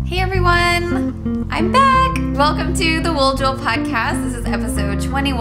Hey everyone, I'm back. Welcome to the WoolJewel podcast. This is episode 21.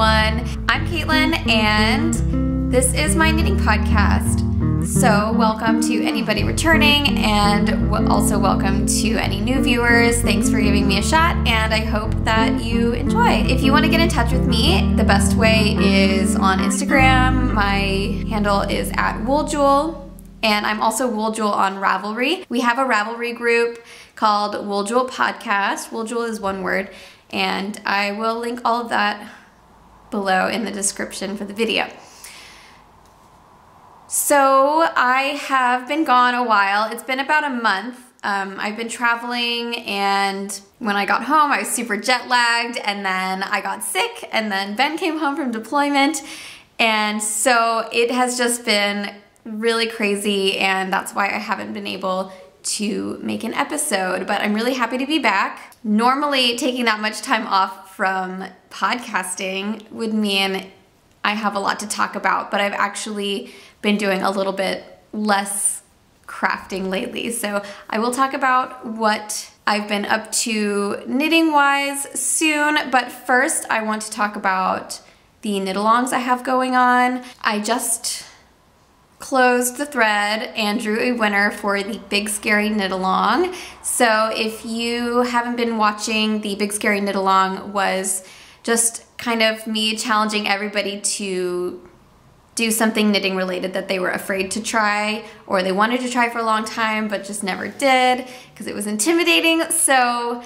I'm Caitlin and this is my knitting podcast. So welcome to anybody returning and also welcome to any new viewers. Thanks for giving me a shot and I hope that you enjoy. If you want to get in touch with me, the best way is on Instagram. My handle is @WoolJewel. And I'm also WoolJewel on Ravelry. We have a Ravelry group called WoolJewel Podcast. WoolJewel is one word, and I will link all of that below in the description for the video. So I have been gone a while. It's been about a month. I've been traveling, and when I got home, I was super jet lagged, and then I got sick, and then Ben came home from deployment, and so it has just been really crazy, and that's why I haven't been able to make an episode, but I'm really happy to be back. Normally, taking that much time off from podcasting would mean I have a lot to talk about, but I've actually been doing a little bit less crafting lately. So I will talk about what I've been up to knitting-wise soon, but first I want to talk about the knit-alongs I have going on. I just closed the thread and drew a winner for the Big Scary Knit Along. So if you haven't been watching, the Big Scary Knit Along was just kind of me challenging everybody to do something knitting related that they were afraid to try or they wanted to try for a long time but just never did because it was intimidating. So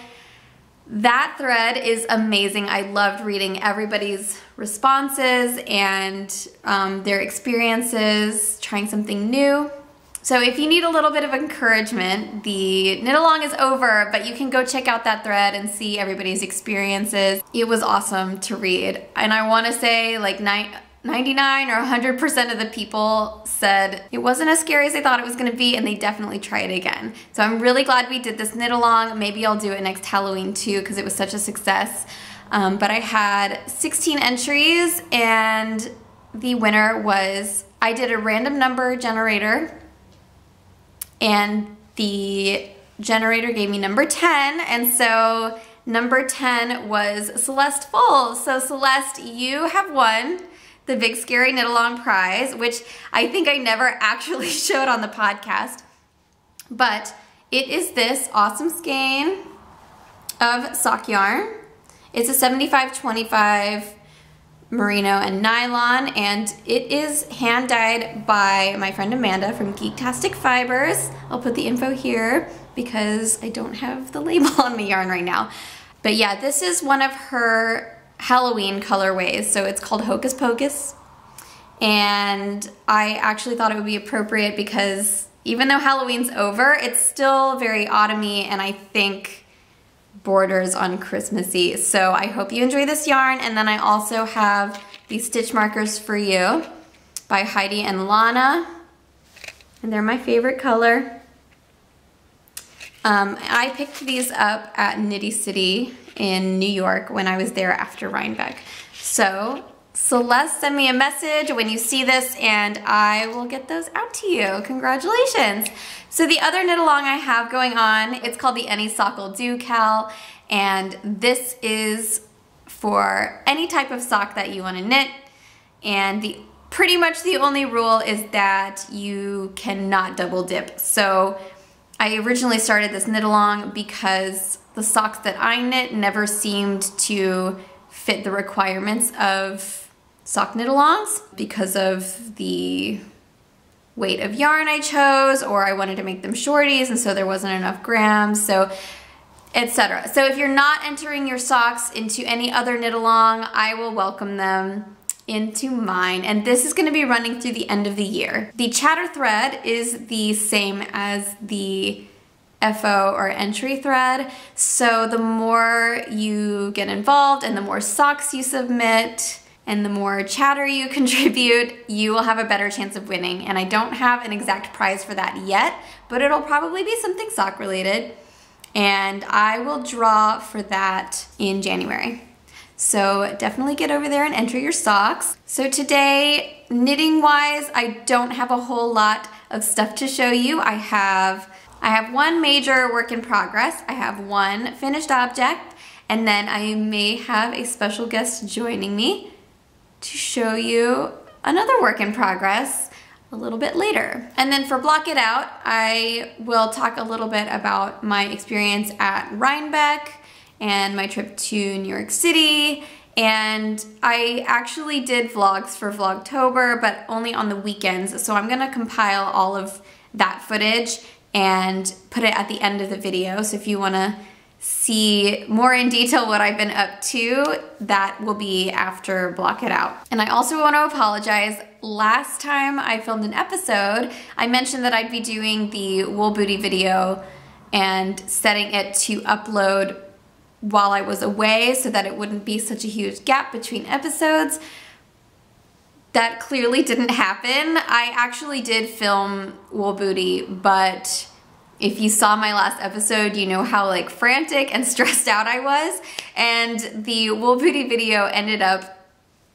that thread is amazing. I loved reading everybody's responses and their experiences trying something new. So if you need a little bit of encouragement, the knit along is over, but you can go check out that thread and see everybody's experiences. It was awesome to read. And I want to say like 99 or 100% of the people said it wasn't as scary as they thought it was going to be, and they definitely try it again. So I'm really glad we did this knit along. Maybe I'll do it next Halloween too because it was such a success. But I had 16 entries and the winner was, I did a random number generator and the generator gave me number 10, and so number 10 was Celeste Full. So Celeste, you have won the Big Scary Knit Along prize, which I think I never actually showed on the podcast, but it is this awesome skein of sock yarn. It's a 75-25 merino and nylon, and it is hand dyed by my friend Amanda from Geektastic Fibers. I'll put the info here because I don't have the label on the yarn right now. But yeah, this is one of her Halloween colorways, so it's called Hocus Pocus, and I actually thought it would be appropriate because even though Halloween's over, it's still very autumny and I think borders on Christmassy. So I hope you enjoy this yarn. And then I also have these stitch markers for you by Heidi and Lana, and they're my favorite color. I picked these up at Nitty City in New York when I was there after Rhinebeck. So Celeste, send me a message when you see this and I will get those out to you. Congratulations. So the other knit along I have going on, it's called the Any Sock'll Do Cal, and this is for any type of sock that you want to knit, and pretty much the only rule is that you cannot double dip. So I originally started this knit along because the socks that I knit never seemed to fit the requirements of sock knit alongs because of the weight of yarn I chose, or I wanted to make them shorties and so there wasn't enough grams, so etc. So if you're not entering your socks into any other knit along, I will welcome them into mine, and this is going to be running through the end of the year. The chatter thread is the same as the FO or entry thread, so the more you get involved and the more socks you submit and the more chatter you contribute, you will have a better chance of winning. And I don't have an exact prize for that yet, but it'll probably be something sock related, and I will draw for that in January. So definitely get over there and enter your socks. So today, knitting wise, I don't have a whole lot of stuff to show you. I have I have one major work in progress, I have one finished object, and then I may have a special guest joining me to show you another work in progress a little bit later. And then for Block It Out, I will talk a little bit about my experience at Rhinebeck and my trip to New York City. And I actually did vlogs for Vlogtober, but only on the weekends. So I'm gonna compile all of that footage and put it at the end of the video. So if you wanna see more in detail what I've been up to, that will be after Block It Out. And I also want to apologize. Last time I filmed an episode, I mentioned that I'd be doing the Wool Booty video and setting it to upload while I was away so that it wouldn't be such a huge gap between episodes. That clearly didn't happen. I actually did film Wool Booty, but if you saw my last episode, you know how like frantic and stressed out I was. And the Wool Booty video ended up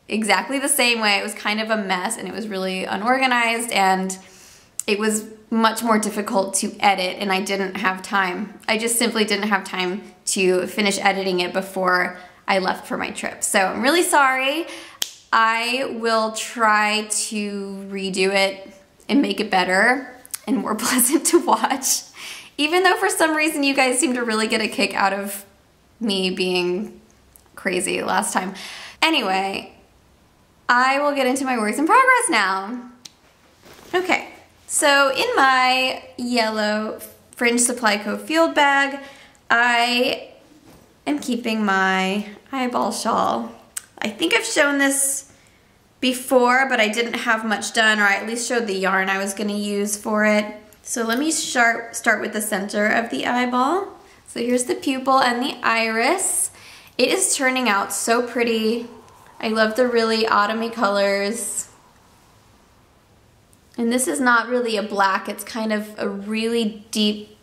exactly the same way. It was kind of a mess and it was really unorganized and it was much more difficult to edit and I didn't have time. I just simply didn't have time to finish editing it before I left for my trip. So I'm really sorry. I will try to redo it and make it better and more pleasant to watch. Even though for some reason you guys seem to really get a kick out of me being crazy last time. Anyway, I will get into my works in progress now. Okay, so in my yellow Fringe Supply Co. field bag, I am keeping my eyeball shawl. I think I've shown this before, but I didn't have much done, or I at least showed the yarn I was gonna use for it. So let me start with the center of the eyeball. So here's the pupil and the iris. It is turning out so pretty. I love the really autumny colors. And this is not really a black, it's kind of a really deep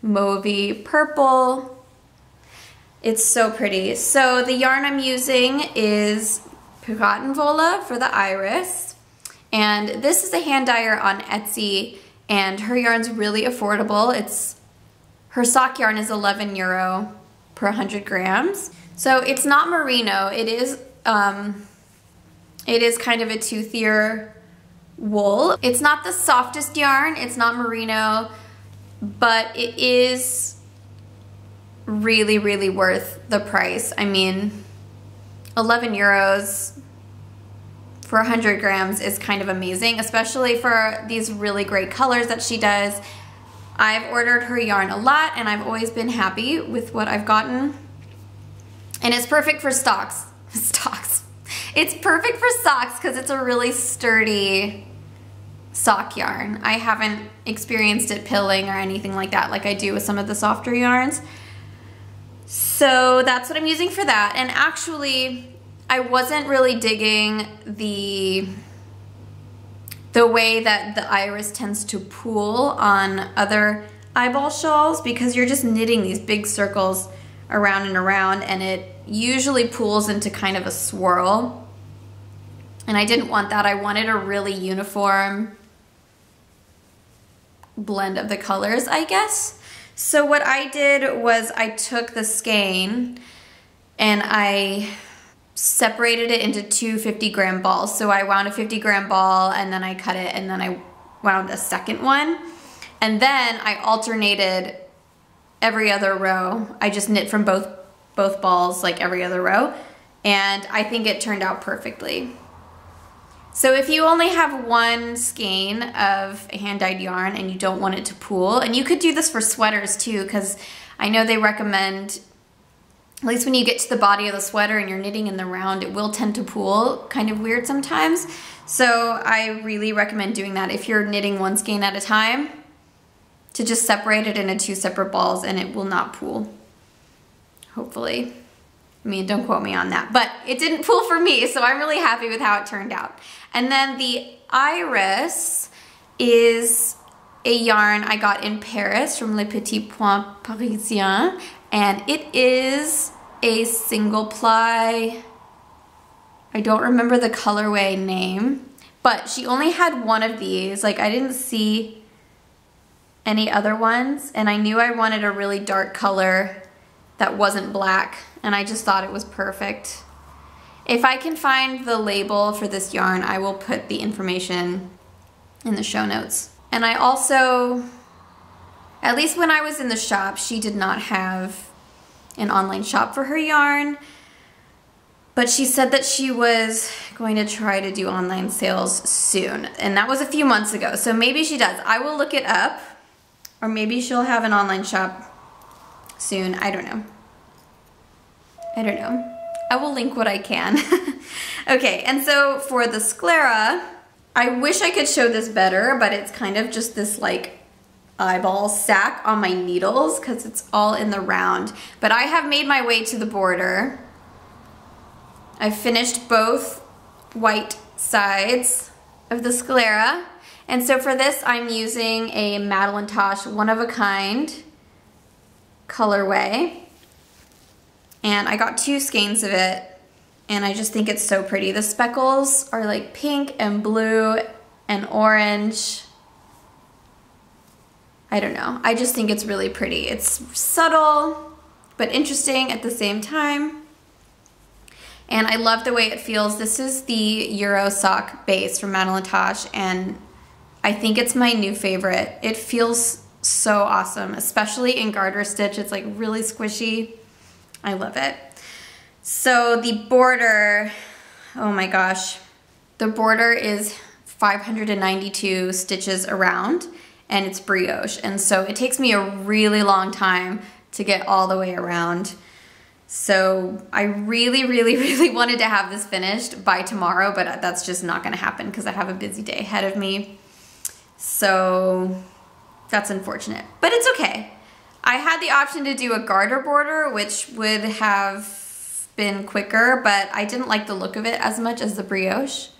mauvey purple. It's so pretty. So the yarn I'm using is Piratenwolle for the iris. And this is a hand dyer on Etsy. And her yarn's really affordable. Her sock yarn is €11 per 100 grams. So it's not merino. It is kind of a toothier wool. It's not the softest yarn. It's not merino, but it is really, really worth the price. I mean, €11 for 100 grams is kind of amazing, especially for these really great colors that she does. I've ordered her yarn a lot and I've always been happy with what I've gotten. And it's perfect for stocks. It's perfect for socks because it's a really sturdy sock yarn. I haven't experienced it pilling or anything like that like I do with some of the softer yarns. So that's what I'm using for that. And actually, I wasn't really digging the way that the iris tends to pool on other eyeball shawls because you're just knitting these big circles around and around and it usually pools into kind of a swirl. And I didn't want that. I wanted a really uniform blend of the colors, I guess. So what I did was I took the skein and I separated it into two 50-gram balls. So I wound a 50-gram ball and then I cut it and then I wound a second one. And then I alternated every other row. I just knit from both balls like every other row. And I think it turned out perfectly. So if you only have one skein of hand-dyed yarn and you don't want it to pool, and you could do this for sweaters too, because I know they recommend, at least when you get to the body of the sweater and you're knitting in the round, it will tend to pool kind of weird sometimes. So I really recommend doing that if you're knitting one skein at a time, to just separate it into two separate balls and it will not pool, hopefully. I mean, don't quote me on that, but it didn't pool for me, so I'm really happy with how it turned out. And then the iris is a yarn I got in Paris from Les Petits Points Parisiens, and it is a single ply. I don't remember the colorway name, but she only had one of these. Like, I didn't see any other ones, and I knew I wanted a really dark color that wasn't black, and I just thought it was perfect. If I can find the label for this yarn, I will put the information in the show notes. And I also, at least when I was in the shop, she did not have an online shop for her yarn, but she said that she was going to try to do online sales soon, and that was a few months ago, so maybe she does. I will look it up, or maybe she'll have an online shop soon. I don't know. I don't know. I will link what I can. Okay, and so for the sclera, I wish I could show this better, but it's kind of just this like eyeball sack on my needles because it's all in the round. But I have made my way to the border. I finished both white sides of the sclera. And so for this, I'm using a Madeline Tosh one-of-a-kind colorway. And I got 2 skeins of it, and I just think it's so pretty. The speckles are like pink and blue and orange. I don't know. I just think it's really pretty. It's subtle, but interesting at the same time. And I love the way it feels. This is the Euro sock base from Madeline Tosh, and I think it's my new favorite. It feels so awesome, especially in garter stitch. It's like really squishy. I love it. So the border, oh my gosh. The border is 592 stitches around, and it's brioche. And so it takes me a really long time to get all the way around. So I really, really, really wanted to have this finished by tomorrow, but that's just not gonna happen because I have a busy day ahead of me. So that's unfortunate, but it's okay. I had the option to do a garter border, which would have been quicker, but I didn't like the look of it as much as the brioche.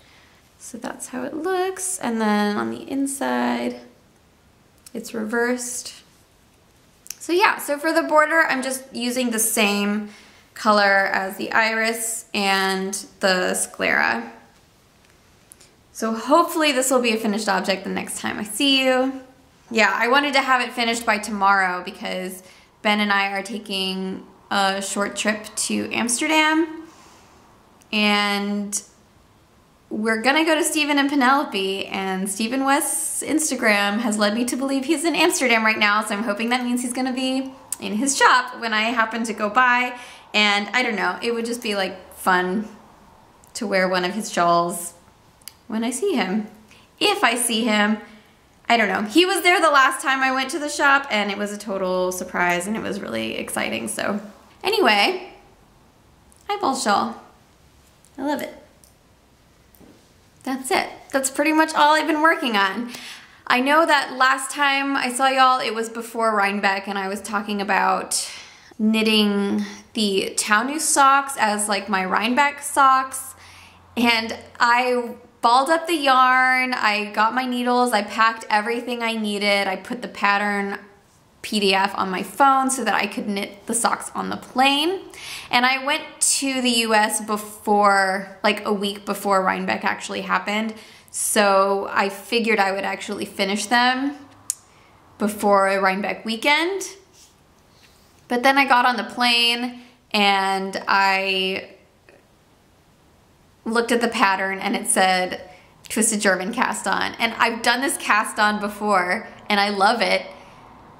So that's how it looks. And then on the inside, it's reversed. So yeah, so for the border, I'm just using the same color as the iris and the sclera. So hopefully this will be a finished object the next time I see you. Yeah, I wanted to have it finished by tomorrow because Ben and I are taking a short trip to Amsterdam, and we're gonna go to Stephen and Penelope, and Stephen West's Instagram has led me to believe he's in Amsterdam right now, so I'm hoping that means he's gonna be in his shop when I happen to go by. And I don't know, it would just be like fun to wear one of his shawls when I see him. If I see him, I don't know. He was there the last time I went to the shop, and it was a total surprise, and it was really exciting. So anyway, eyeball shawl. I love it. That's it. That's pretty much all I've been working on. I know that last time I saw y'all, it was before Rhinebeck, and I was talking about knitting the Taunu socks as like my Rhinebeck socks, and I balled up the yarn, I got my needles, I packed everything I needed, I put the pattern PDF on my phone so that I could knit the socks on the plane. And I went to the US before, like a week before Rhinebeck actually happened, so I figured I would actually finish them before a Rhinebeck weekend. But then I got on the plane and I looked at the pattern and it said twisted German cast on, and I've done this cast on before and I love it,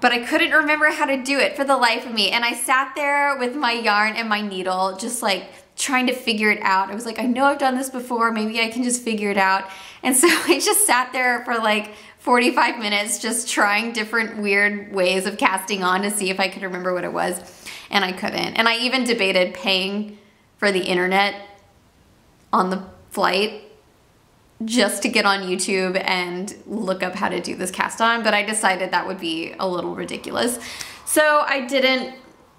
but I couldn't remember how to do it for the life of me. And I sat there with my yarn and my needle just like trying to figure it out. I was like, I know I've done this before, maybe I can just figure it out. And so I just sat there for like 45 minutes just trying different weird ways of casting on to see if I could remember what it was, and I couldn't. And I even debated paying for the internet on the flight just to get on YouTube and look up how to do this cast on, but I decided that would be a little ridiculous. So I didn't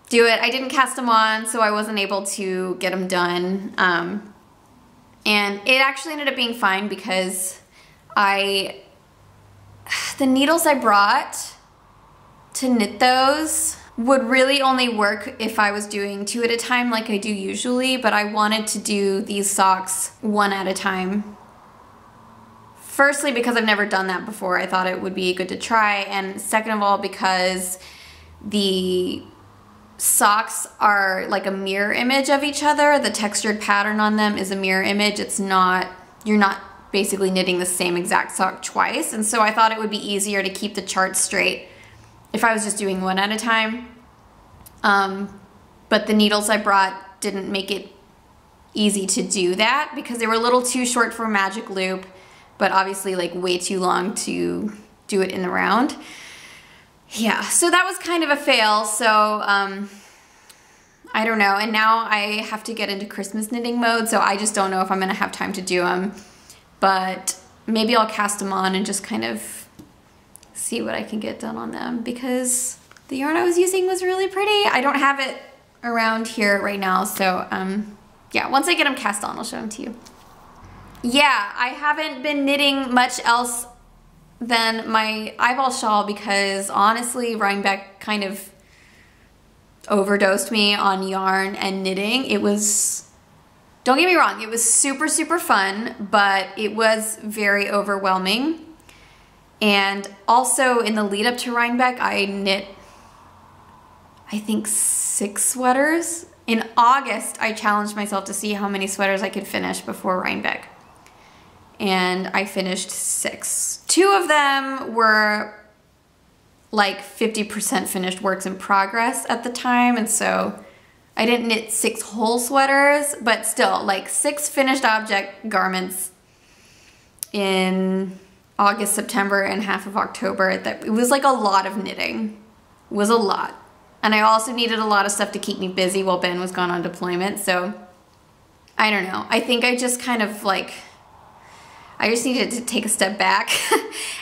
do it. I didn't cast them on, so I wasn't able to get them done. And it actually ended up being fine because the needles I brought to knit those would really only work if I was doing 2 at a time like I do usually, but I wanted to do these socks 1 at a time Firstly, because I've never done that before, I thought it would be good to try. And second of all, because the socks are like a mirror image of each other. The textured pattern on them is a mirror image. It's not, you're not basically knitting the same exact sock twice. And so I thought it would be easier to keep the chart straight if I was just doing one at a time. But the needles I brought didn't make it easy to do that because they were a little too short for a magic loop, but obviously like way too long to do it in the round. Yeah, so that was kind of a fail. So I don't know. And now I have to get into Christmas knitting mode, so I just don't know if I'm gonna have time to do them. But maybe I'll cast them on and just kind of see what I can get done on them, because the yarn I was using was really pretty. I don't have it around here right now, so yeah, once I get them cast on, I'll show them to you. Yeah, I haven't been knitting much else than my eyeball shawl because honestly, Rhinebeck kind of overdosed me on yarn and knitting. It was, don't get me wrong, it was super, super fun, but it was very overwhelming. And also in the lead up to Rhinebeck, I knit, I think 6 sweaters. In August, I challenged myself to see how many sweaters I could finish before Rhinebeck. And I finished 6. 2 of them were like 50% finished works in progress at the time, and so I didn't knit 6 whole sweaters, but still like 6 finished object garments in August, September, and half of October. That it was like a lot of knitting. It was a lot. And I also needed a lot of stuff to keep me busy while Ben was gone on deployment, so I don't know. I think I just kind of like, I just needed to take a step back.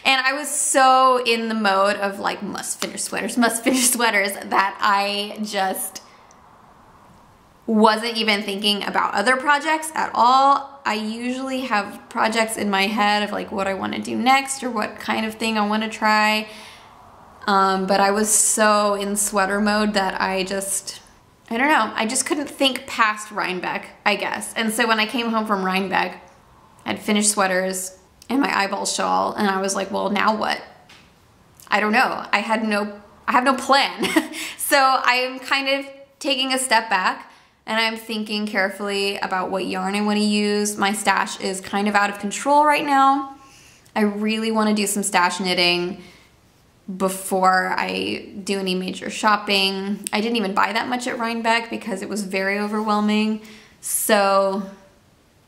And I was so in the mode of like must finish sweaters that I just wasn't even thinking about other projects at all. I usually have projects in my head of like what I want to do next or what kind of thing I want to try. But I was so in sweater mode that I don't know, I just couldn't think past Rhinebeck, I guess. And so when I came home from Rhinebeck, I'd finished sweaters and my eyeball shawl, and I was like, well, now what? I don't know. I have no plan. So I'm kind of taking a step back and I'm thinking carefully about what yarn I want to use. My stash is kind of out of control right now. I really want to do some stash knitting before I do any major shopping. I didn't even buy that much at Rhinebeck because it was very overwhelming. So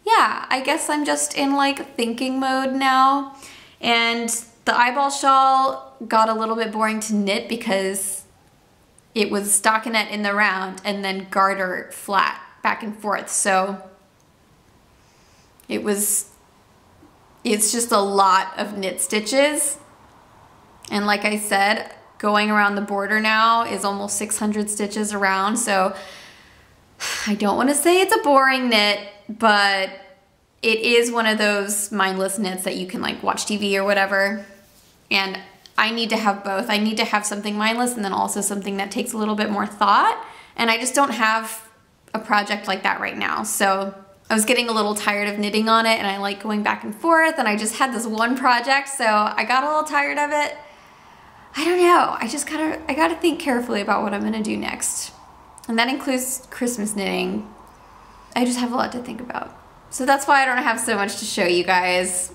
yeah, I guess I'm just in like thinking mode now. And the eyeball shawl got a little bit boring to knit because it was stockinette in the round and then garter flat back and forth. So it's just a lot of knit stitches. And like I said, going around the border now is almost 600 stitches around. So I don't want to say it's a boring knit, but it is one of those mindless knits that you can like watch TV or whatever. And I need to have both. I need to have something mindless and then also something that takes a little bit more thought. And I just don't have a project like that right now. So I was getting a little tired of knitting on it and I like going back and forth, and I just had this one project, so I got a little tired of it. I don't know. I gotta think carefully about what I'm gonna do next. And that includes Christmas knitting. I just have a lot to think about. So that's why I don't have so much to show you guys.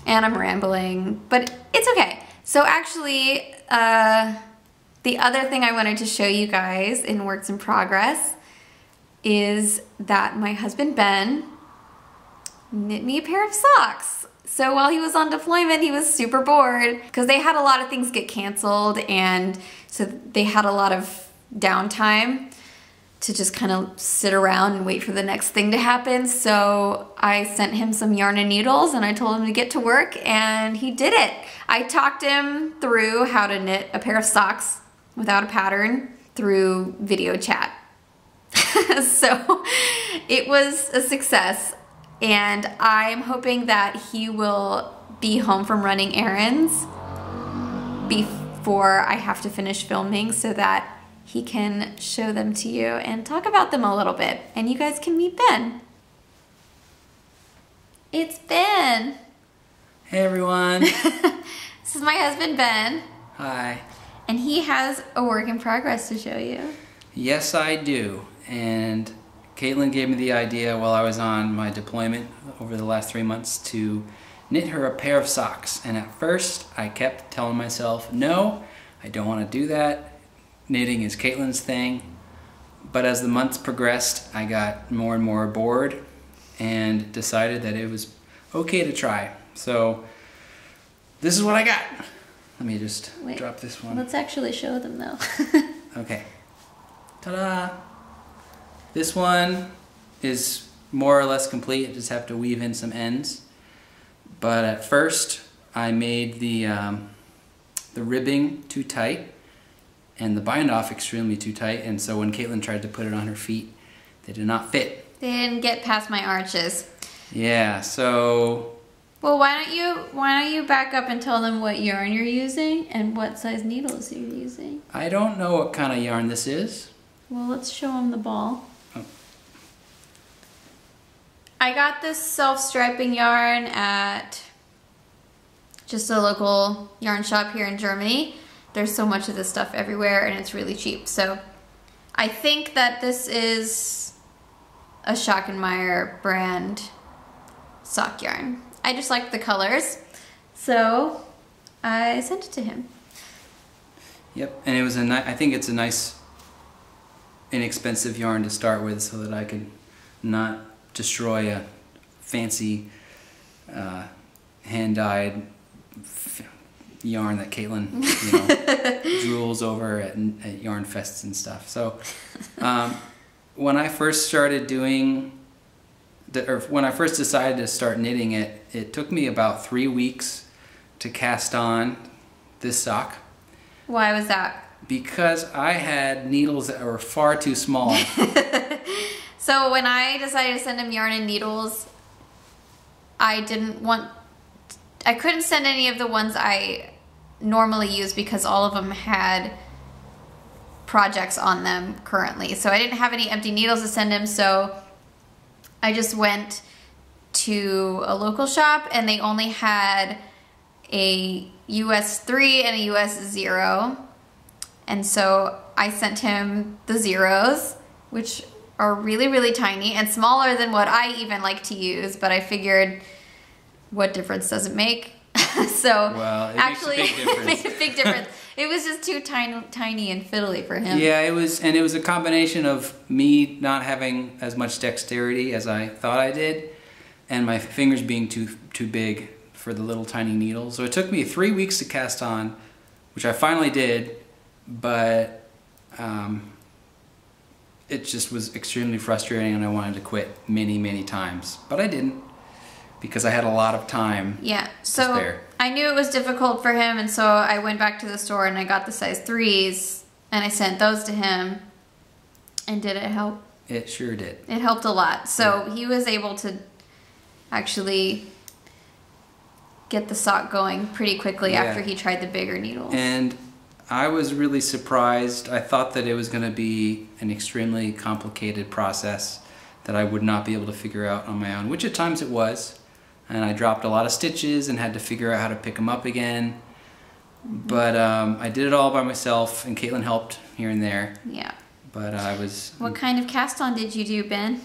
And I'm rambling, but it's okay. So actually, the other thing I wanted to show you guys in works in progress is that my husband Ben knit me a pair of socks. So while he was on deployment, he was super bored because they had a lot of things get canceled, and so they had a lot of downtime to just kind of sit around and wait for the next thing to happen. So I sent him some yarn and needles and I told him to get to work, and he did it. I talked him through how to knit a pair of socks without a pattern through video chat. So it was a success, and I'm hoping that he will be home from running errands before I have to finish filming so that he can show them to you and talk about them a little bit, and you guys can meet Ben. It's Ben. Hey everyone. This is my husband Ben. Hi. And he has a work in progress to show you. Yes, I do. And Caitlin gave me the idea while I was on my deployment over the last 3 months to knit her a pair of socks. And at first I kept telling myself, no, I don't want to do that. Knitting is Caitlin's thing. But as the months progressed, I got more and more bored and decided that it was okay to try. So this is what I got. Let me just drop this one. Let's actually show them though. Okay. Ta-da! This one is more or less complete. I just have to weave in some ends. But at first, I made the ribbing too tight and the bind off extremely too tight. And so when Caitlin tried to put it on her feet, they did not fit. They didn't get past my arches. Yeah. So. Well, why don't you back up and tell them what yarn you're using and what size needles you're using? I don't know what kind of yarn this is. Well, let's show them the ball. Oh. I got this self-striping yarn at just a local yarn shop here in Germany. There's so much of this stuff everywhere and it's really cheap. So I think that this is a Schackenmeyer brand sock yarn. I just like the colors, so I sent it to him. Yep, and it was I think it's a nice, inexpensive yarn to start with, so that I could not destroy a fancy, hand-dyed yarn that Caitlin, drools over at yarn fests and stuff. So, when I first started when I first decided to start knitting it, it took me about 3 weeks to cast on this sock. Why was that? Because I had needles that were far too small. So when I decided to send him yarn and needles, I couldn't send any of the ones I normally use because all of them had projects on them currently. So I didn't have any empty needles to send him, so I just went to a local shop and they only had a US 3 and a US 0. And so I sent him the zeros, which are really, really tiny and smaller than what I even like to use, but I figured what difference does it make? So well, it actually makes a big difference. It made a big difference. It was just too tiny and fiddly for him. Yeah, it was a combination of me not having as much dexterity as I thought I did, and my fingers being too big for the little tiny needles. So it took me 3 weeks to cast on, which I finally did, but it just was extremely frustrating, and I wanted to quit many, many times, but I didn't, because I had a lot of time. Yeah, so I knew it was difficult for him, and so I went back to the store and I got the size 3s and I sent those to him. And did it help? It sure did. It helped a lot. So he was able to actually get the sock going pretty quickly after he tried the bigger needles. And I was really surprised. I thought that it was going to be an extremely complicated process that I would not be able to figure out on my own, which at times it was. And I dropped a lot of stitches and had to figure out how to pick them up again. But I did it all by myself, and Caitlin helped here and there. Yeah. But I was... What kind of cast on did you do, Ben?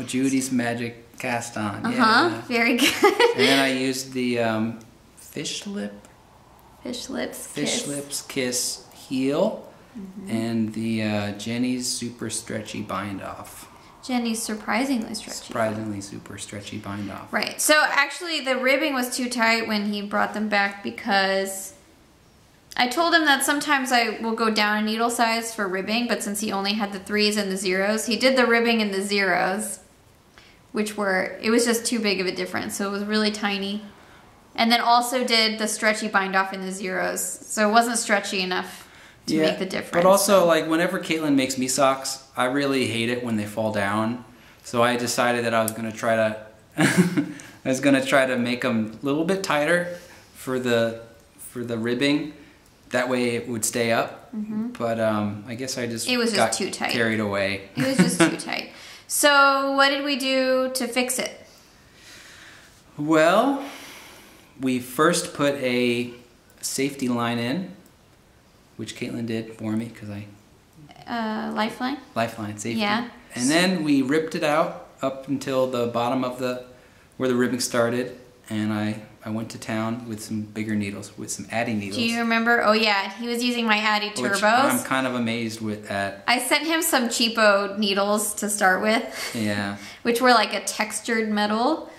Judy's Magic cast on. Yeah. Very good. And then I used the Fish Lips Kiss heel, and the Jenny's Super Stretchy Bind Off. Jenny's surprisingly stretchy. Surprisingly super stretchy bind off. Right. So actually the ribbing was too tight when he brought them back, because I told him that sometimes I will go down a needle size for ribbing, but since he only had the 3s and the 0s, he did the ribbing in the 0s, it was just too big of a difference. So it was really tiny. And then also did the stretchy bind off in the 0s. So it wasn't stretchy enough to make the difference. But also, like, whenever Caitlin makes me socks, I really hate it when they fall down. So I decided that I was going to try to make them a little bit tighter for the ribbing. That way it would stay up. But I guess I just got too tight. Carried away. It was just too tight. So what did we do to fix it? Well, we first put a safety line in, which Caitlin did for me because I... Lifeline? Lifeline, safety. Yeah. And then we ripped it out up until the bottom of where the ribbing started, and I went to town with some bigger needles, with some Addy needles. Do you remember? Oh yeah, he was using my Addy Turbos. Which I'm kind of amazed at. I sent him some cheapo needles to start with. Yeah. Which were like a textured metal.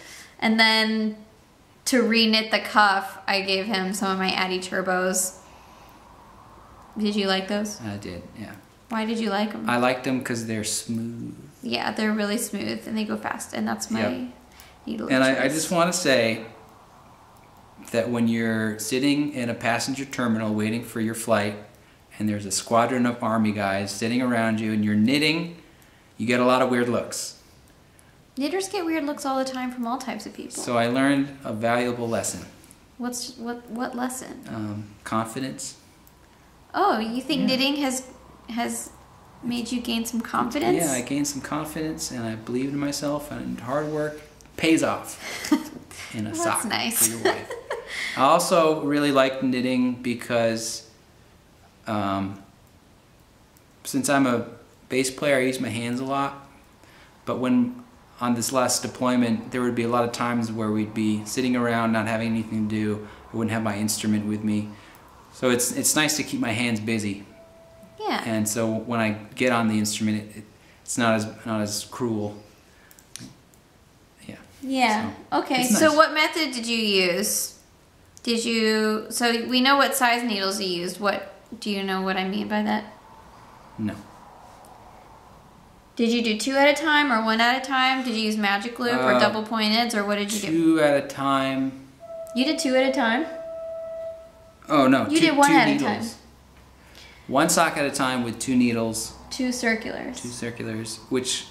And then to re-knit the cuff, I gave him some of my Addy Turbos. Did you like those? I did, yeah. Why did you like them? I liked them because they're smooth. Yeah, they're really smooth and they go fast, and that's my needle. And I just want to say that when you're sitting in a passenger terminal waiting for your flight, and there's a squadron of army guys sitting around you, and you're knitting, you get a lot of weird looks. Knitters get weird looks all the time from all types of people. So I learned a valuable lesson. What lesson? Confidence. Oh, you think knitting has made you gain some confidence? Yeah, I gained some confidence, and I believed in myself, and hard work pays off in a sock nice. for your wife. I also really like knitting because since I'm a bass player, I use my hands a lot. But on this last deployment, there would be a lot of times where we'd be sitting around not having anything to do. I wouldn't have my instrument with me. So it's nice to keep my hands busy. Yeah. And so when I get on the instrument, it's not as cruel. Yeah. Yeah. So, okay. nice. So what method did you use? So we know what size needles you used. Do you know what I mean by that? No. Did you do 2 at a time or 1 at a time? Did you use magic loop or double pointeds, or what did you do? 2 at a time. You did 2 at a time? Oh no, you did 1 at needles. a time. 1 sock at a time with 2 needles. 2 circulars. 2 circulars, which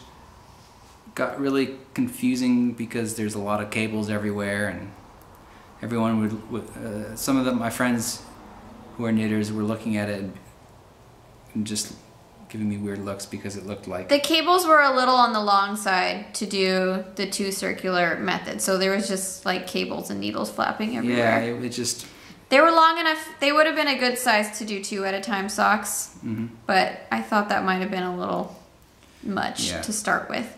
got really confusing because there's a lot of cables everywhere, and everyone would some of my friends who are knitters were looking at it and just giving me weird looks because it looked like... The cables were a little on the long side to do the 2 circular method, so there was just like cables and needles flapping everywhere. Yeah, it just... They were long enough, they would have been a good size to do 2 at a time socks, but I thought that might have been a little much to start with.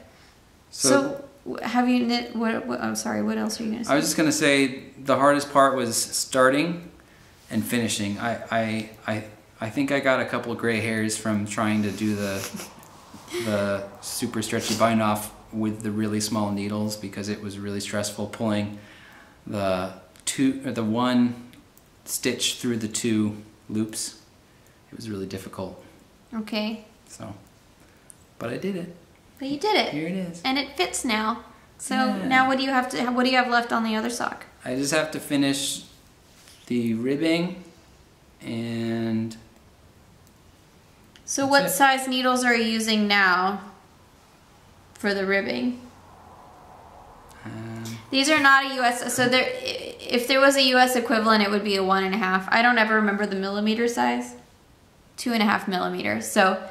So have you knit, I'm sorry, what else are you going to say? I was just going to say the hardest part was starting and finishing. I think I got a couple of gray hairs from trying to do the super stretchy bind off with the really small needles because it was really stressful pulling the 1 stitch through the 2 loops. It was really difficult. Okay. So, but I did it. But you did it. Here it is. And it fits now. So now what do you have left on the other sock? I just have to finish the ribbing and... So what size needles are you using now for the ribbing? These are not a US, so if there was a US equivalent, it would be a 1.5. I don't ever remember the millimeter size. 2.5 millimeters. So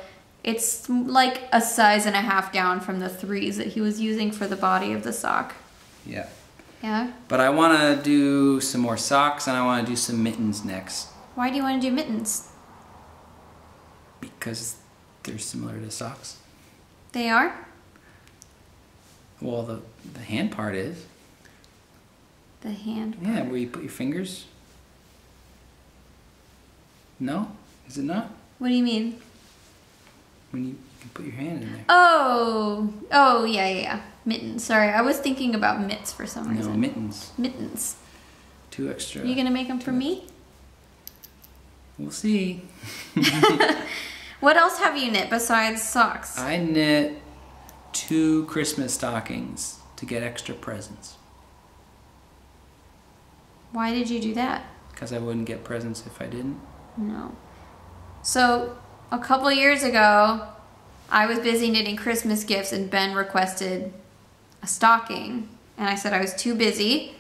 it's like a size and a half down from the 3s that he was using for the body of the sock. Yeah. Yeah? But I want to do some more socks, and I want to do some mittens next. Why do you want to do mittens? Because they're similar to socks. They are? Well, the hand part is. The hand part. Yeah, where you put your fingers. No? Is it not? What do you mean? When you can put your hand in there. Oh, yeah. Mittens. Sorry, I was thinking about mitts for some reason. No, mittens. Mittens. 2 extra. Are you going to make them for me? We'll see. What else have you knit besides socks? I knit 2 Christmas stockings to get extra presents. Why did you do that? Because I wouldn't get presents if I didn't. No. So, a couple years ago, I was busy knitting Christmas gifts and Ben requested a stocking. And I said I was too busy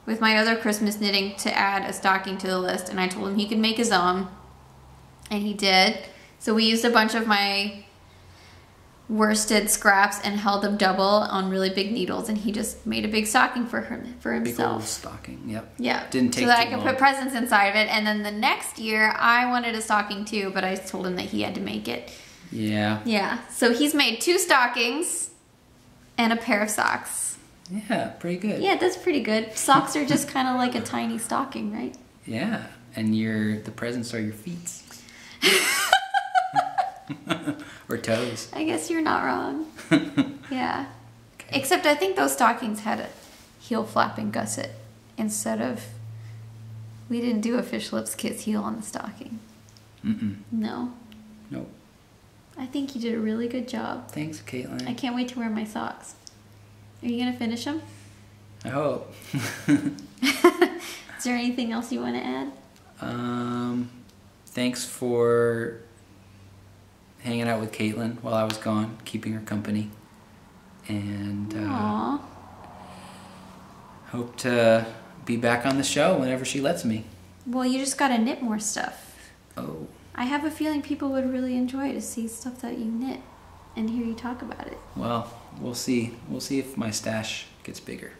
with my other Christmas knitting to add a stocking to the list. And I told him he could make his own. And he did. So we used a bunch of my worsted scraps and held them double on really big needles, and he just made a big stocking for himself. Big old stocking, yep. Yeah. Didn't take so that I too could long. put presents inside of it, and then the next year I wanted a stocking too, but I told him that he had to make it. Yeah. Yeah. So he's made 2 stockings and a pair of socks. Yeah, pretty good. Yeah, that's pretty good. Socks are just kind of like a tiny stocking, right? Yeah, and the presents are your feet. Or toes. I guess you're not wrong. Yeah. Okay. Except I think those stockings had a heel flap and gusset instead of... We didn't do a fish lips kiss heel on the stocking. Mm-mm. No. Nope. I think you did a really good job. Thanks, Caitlin. I can't wait to wear my socks. Are you going to finish them? I hope. Is there anything else you want to add? Thanks for hanging out with Caitlin while I was gone, keeping her company. And Aww. hope to be back on the show whenever she lets me. Well, you just got to knit more stuff. Oh. I have a feeling people would really enjoy to see stuff that you knit and hear you talk about it. Well, we'll see. We'll see if my stash gets bigger.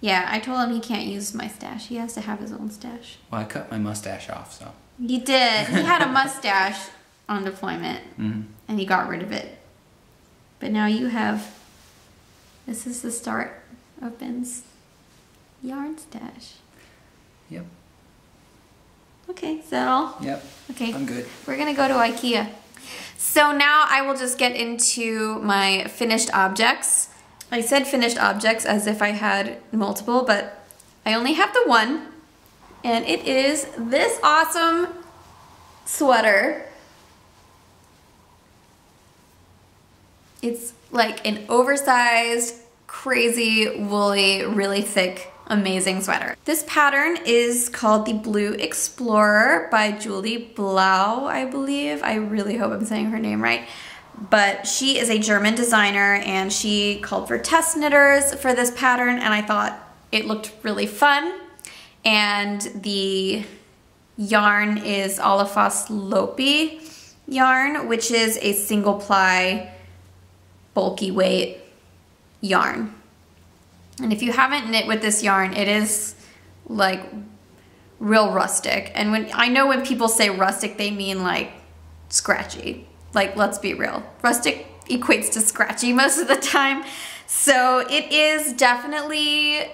Yeah, I told him he can't use my stash. He has to have his own stash. Well, I cut my mustache off, so. He did. He had a mustache on deployment, and he got rid of it. But now you have... This is the start of Ben's yarn stash. Yep. Okay, is that all? Yep. Okay. I'm good. We're gonna go to IKEA. So now I will just get into my finished objects. I said finished objects as if I had multiple, but I only have the one. And it is this awesome sweater. It's like an oversized, crazy, woolly, really thick, amazing sweater. This pattern is called the Blue Explorer by Julie Blau, I believe. I really hope I'm saying her name right. But she is a German designer, and she called for test knitters for this pattern, and I thought it looked really fun. And the yarn is Olafos Lopi yarn, which is a single ply, bulky weight yarn. And if you haven't knit with this yarn, it is like real rustic. And I know when people say rustic, they mean like scratchy. Like, let's be real. Rustic equates to scratchy most of the time. So it is definitely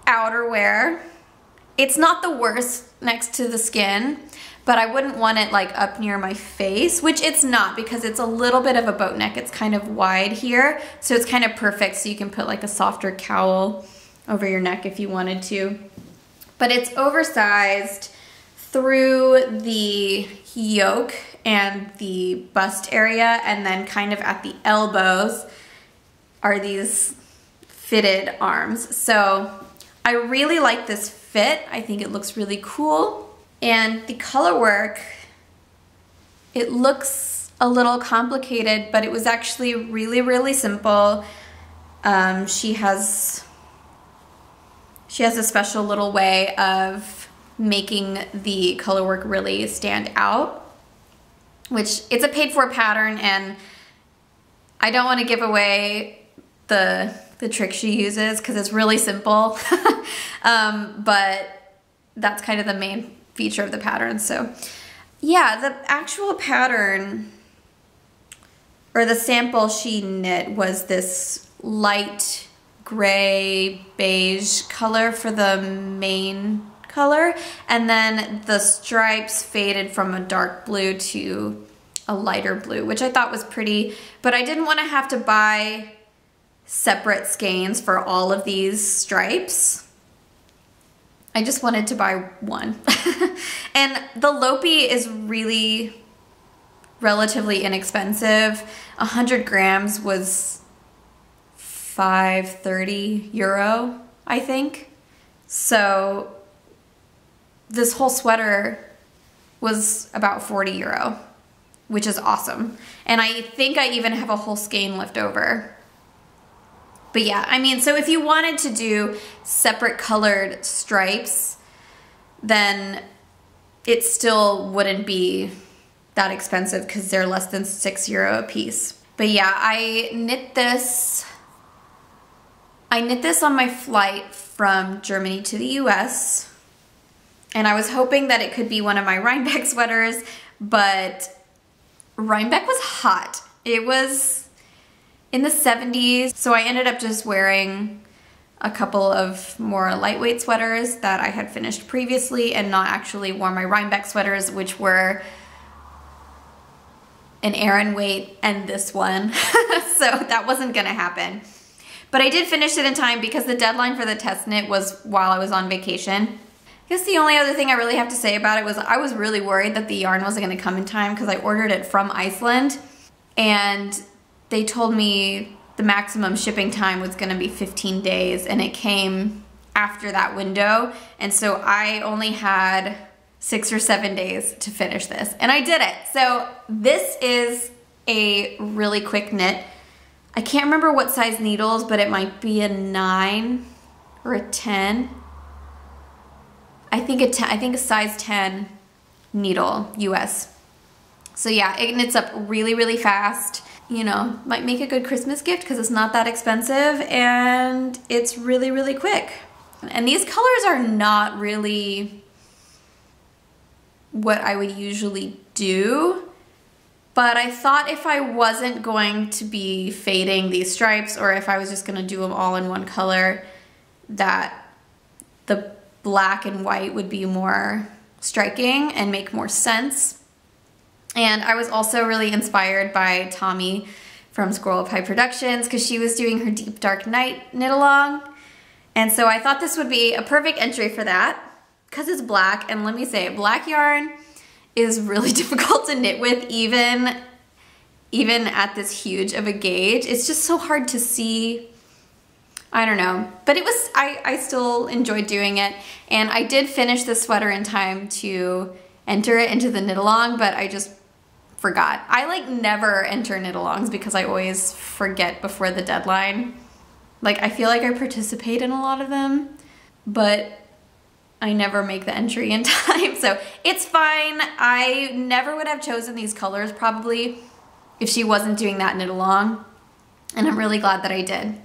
outerwear. It's not the worst next to the skin, but I wouldn't want it like up near my face, which it's not because it's a little bit of a boat neck. It's kind of wide here, so it's kind of perfect, so you can put like a softer cowl over your neck if you wanted to. But it's oversized through the yoke and the bust area, and then kind of at the elbows are these fitted arms. So I really like this fit. I think it looks really cool. And the color work, it looks a little complicated, but it was actually really, really simple. She has a special little way of making the color work really stand out, which it's a paid for pattern, and I don't want to give away the trick she uses because it's really simple. But that's kind of the main feature of the pattern. So yeah, the actual pattern or the sample she knit was this light gray beige color for the main color, and then the stripes faded from a dark blue to a lighter blue, which I thought was pretty, but I didn't want to have to buy separate skeins for all of these stripes. I just wanted to buy one. And the Lopi is really relatively inexpensive. 100 grams was €5.30, I think. So this whole sweater was about €40, which is awesome. And I think I even have a whole skein left over. But yeah, I mean, so if you wanted to do separate colored stripes, then it still wouldn't be that expensive because they're less than €6 a piece. But yeah, I knit this on my flight from Germany to the US, and I was hoping that it could be one of my Rhinebeck sweaters, but Rhinebeck was hot. It was in the 70s, so I ended up just wearing a couple of more lightweight sweaters that I had finished previously and not actually wore my Rhinebeck sweaters, which were an Aran weight and this one. So that wasn't gonna happen. But I did finish it in time because the deadline for the test knit was while I was on vacation. I guess the only other thing I really have to say about it was I was really worried that the yarn wasn't gonna come in time because I ordered it from Iceland and they told me the maximum shipping time was gonna be 15 days and it came after that window. And so I only had 6 or 7 days to finish this, and I did it. So this is a really quick knit. I can't remember what size needles, but it might be a 9 or a 10. I think a size 10 needle, US. So yeah, it knits up really, really fast. You know, might make a good Christmas gift because it's not that expensive and it's really, really quick. And these colors are not really what I would usually do, but I thought if I wasn't going to be fading these stripes or if I was just gonna do them all in one color, that the black and white would be more striking and make more sense. And I was also really inspired by Tommy from W.I.P.s Productions because she was doing her Deep Dark Night knit along. And so I thought this would be a perfect entry for that because it's black, and let me say, black yarn is really difficult to knit with even at this huge of a gauge. It's just so hard to see. I don't know, but it was, I still enjoyed doing it, and I did finish the sweater in time to enter it into the knit along, but I just forgot. I like never enter knit alongs because I always forget before the deadline. Like I feel like I participate in a lot of them, but I never make the entry in time, so it's fine. I never would have chosen these colors probably if she wasn't doing that knit along, and I'm really glad that I did.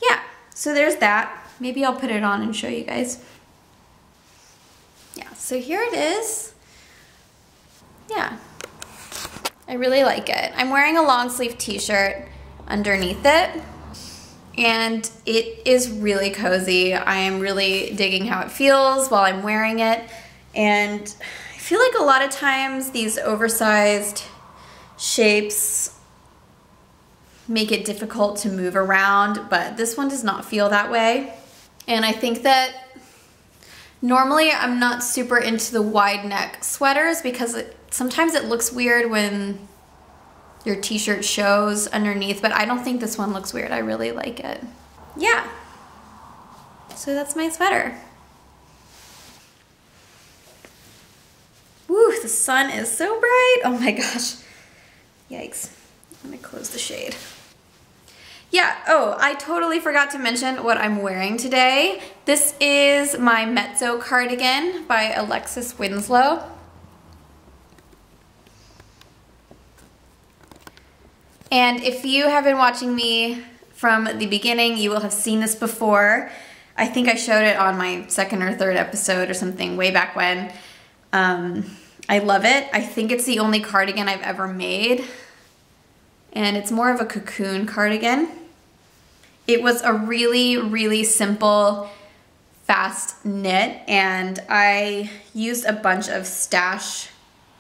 Yeah, so there's that. Maybe I'll put it on and show you guys. Yeah, so here it is. Yeah, I really like it. I'm wearing a long sleeve t-shirt underneath it, and it is really cozy. I am really digging how it feels while I'm wearing it, and I feel like a lot of times these oversized shapes make it difficult to move around, but this one does not feel that way. And I think that normally I'm not super into the wide neck sweaters because sometimes it looks weird when your t-shirt shows underneath, but I don't think this one looks weird. I really like it. Yeah, so that's my sweater. Woo, the sun is so bright. Oh my gosh, yikes. I'm gonna close the shade. Yeah, oh, I totally forgot to mention what I'm wearing today. This is my Mezzo cardigan by Alexis Winslow. And if you have been watching me from the beginning, you will have seen this before. I think I showed it on my second or third episode or something way back when. I love it. I think it's the only cardigan I've ever made. And it's more of a cocoon cardigan. It was a really, really simple, fast knit, and I used a bunch of stash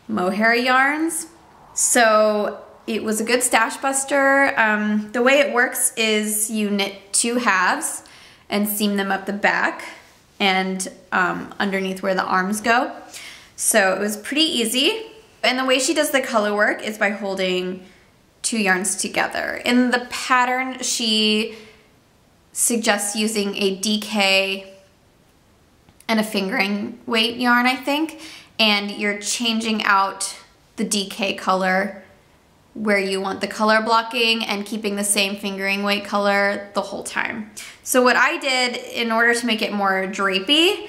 mohair yarns. So it was a good stash buster. The way it works is you knit 2 halves and seam them up the back and underneath where the arms go. So it was pretty easy. And the way she does the color work is by holding 2 yarns together. In the pattern, she suggests using a DK and a fingering weight yarn, I think, and you're changing out the DK color where you want the color blocking and keeping the same fingering weight color the whole time. So what I did in order to make it more drapey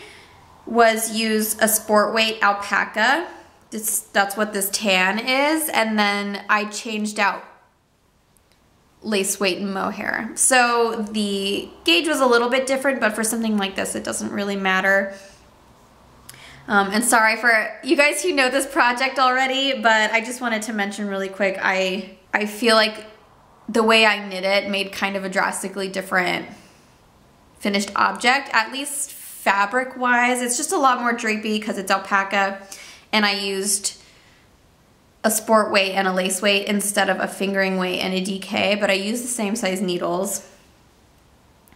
was use a sport weight alpaca that's what this tan is, and then I changed out lace weight and mohair. So the gauge was a little bit different, but for something like this, it doesn't really matter. And sorry for you guys who know this project already, but I just wanted to mention really quick, I feel like the way I knit it made kind of a drastically different finished object, at least fabric wise. It's just a lot more drapey because it's alpaca, and I used a sport weight and a lace weight instead of a fingering weight and a DK, but I used the same size needles.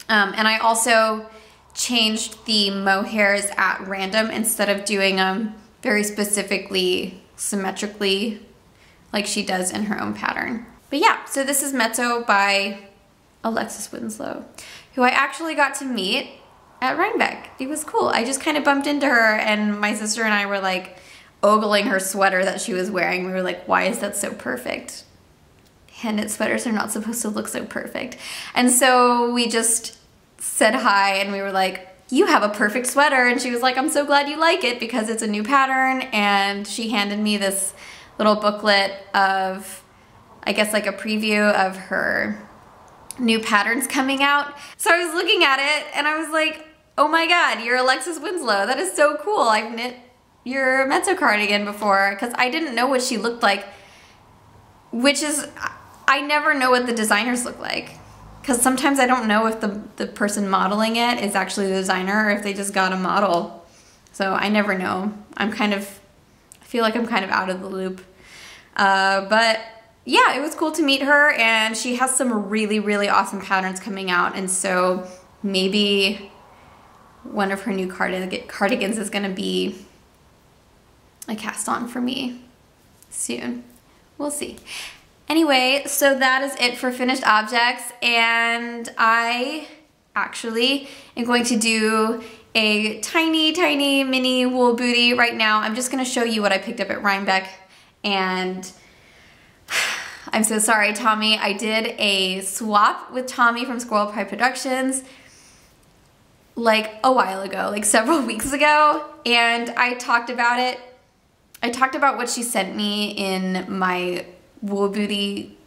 And I also changed the mohairs at random instead of doing them very specifically, symmetrically, like she does in her own pattern. But yeah, so this is Mezzo by Alexis Winslow, who I actually got to meet at Rhinebeck. It was cool. I just kind of bumped into her, and my sister and I were like ogling her sweater that she was wearing. We were like, why is that so perfect? Hand-knit sweaters are not supposed to look so perfect. And so we just said hi, and we were like, you have a perfect sweater. And she was like, I'm so glad you like it because it's a new pattern. And she handed me this little booklet of, I guess, like a preview of her new patterns coming out. So I was looking at it and I was like, oh my God, you're Alexis Winslow. That is so cool. I've knit your Mezzo cardigan before, because I didn't know what she looked like, which is, I never know what the designers look like, because sometimes I don't know if the person modeling it is actually the designer or if they just got a model. So I never know. I feel like I'm kind of out of the loop. But yeah, it was cool to meet her, and she has some really, really awesome patterns coming out, and so maybe one of her new cardigans is gonna be a cast on for me soon. We'll see. Anyway, so that is it for finished objects, and I actually am going to do a tiny, tiny mini wool booty right now. I'm just gonna show you what I picked up at Rhinebeck, and I'm so sorry, Tommy. I did a swap with Tommy from W.I.P.s Productions like a while ago, like several weeks ago, and I talked about it. I talked about what she sent me in my wool booty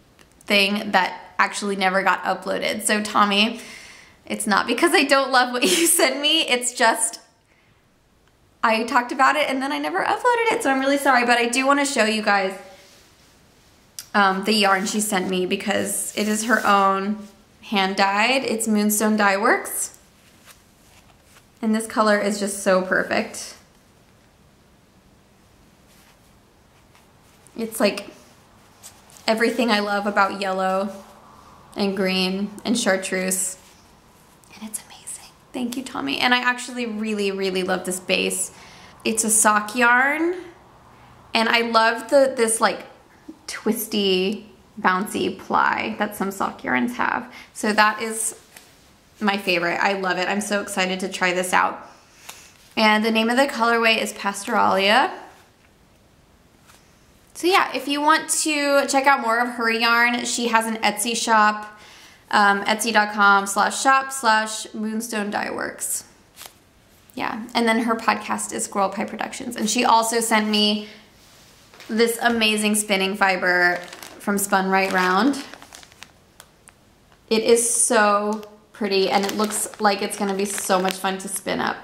thing that actually never got uploaded. So Tommy, it's not because I don't love what you sent me, it's just I talked about it and then I never uploaded it, so I'm really sorry, but I do want to show you guys the yarn she sent me because it is her own hand dyed. It's Moonstone Dye Works, and this color is just so perfect. It's like everything I love about yellow and green and chartreuse, and it's amazing. Thank you, Tommy. And I actually really, really love this base. It's a sock yarn, and I love this like twisty, bouncy ply that some sock yarns have. So that is my favorite. I love it. I'm so excited to try this out. And the name of the colorway is Pastoralia. So yeah, if you want to check out more of her yarn, she has an Etsy shop, etsy.com/shop/Moonstone Dye Works. Yeah, and then her podcast is W.I.P.s Productions. And she also sent me this amazing spinning fiber from Spun Right Round. It is so pretty, and it looks like it's gonna be so much fun to spin up.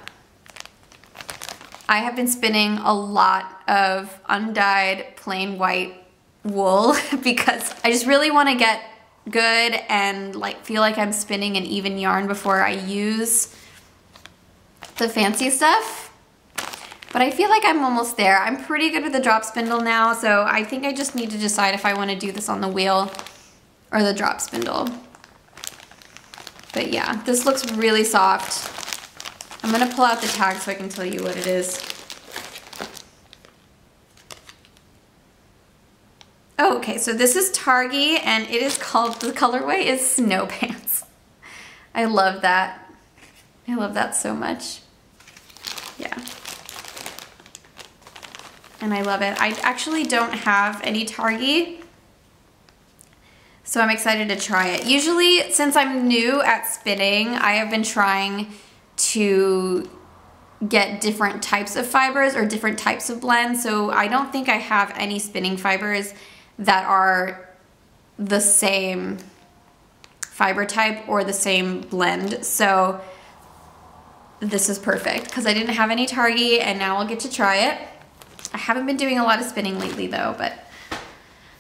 I have been spinning a lot of undyed plain white wool because I just really want to get good and like feel like I'm spinning an even yarn before I use the fancy stuff. But I feel like I'm almost there. I'm pretty good with the drop spindle now, so I think I just need to decide if I want to do this on the wheel or the drop spindle. But yeah, this looks really soft. I'm gonna pull out the tag so I can tell you what it is. Oh, okay, so this is Targhee, and it is called, the colorway is Snow Pants. I love that. I love that so much. Yeah. And I love it. I actually don't have any Targhee, so I'm excited to try it. Usually, since I'm new at spinning, I have been trying to get different types of fibers or different types of blends. So I don't think I have any spinning fibers that are the same fiber type or the same blend. So this is perfect because I didn't have any Target and now I'll get to try it. I haven't been doing a lot of spinning lately though, but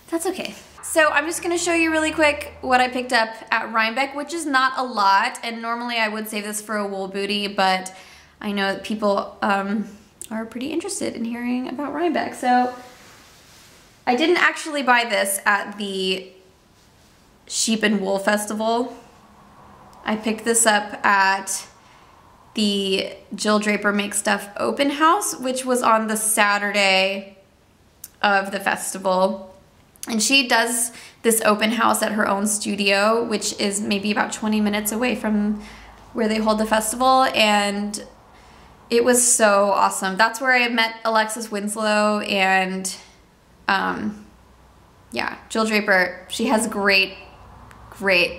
that's okay. So I'm just gonna show you really quick what I picked up at Rhinebeck, which is not a lot. And normally I would save this for a wool booty, but I know that people are pretty interested in hearing about Rhinebeck. So I didn't actually buy this at the Sheep and Wool Festival. I picked this up at the Jill Draper Make Stuff open house, which was on the Saturday of the festival. And she does this open house at her own studio, which is maybe about 20 minutes away from where they hold the festival. And it was so awesome. That's where I met Alexis Winslow and yeah, Jill Draper. She has great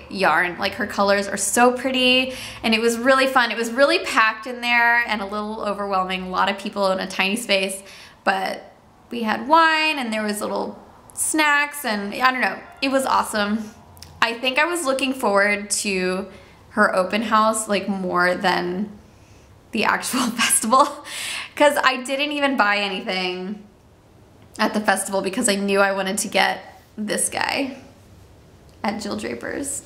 yarn. Like her colors are so pretty and it was really fun. It was really packed in there and a little overwhelming. A lot of people in a tiny space, but we had wine and there was little snacks and I don't know. It was awesome. I think I was looking forward to her open house like more than the actual festival because I didn't even buy anything at the festival because I knew I wanted to get this guy at Jill Draper's.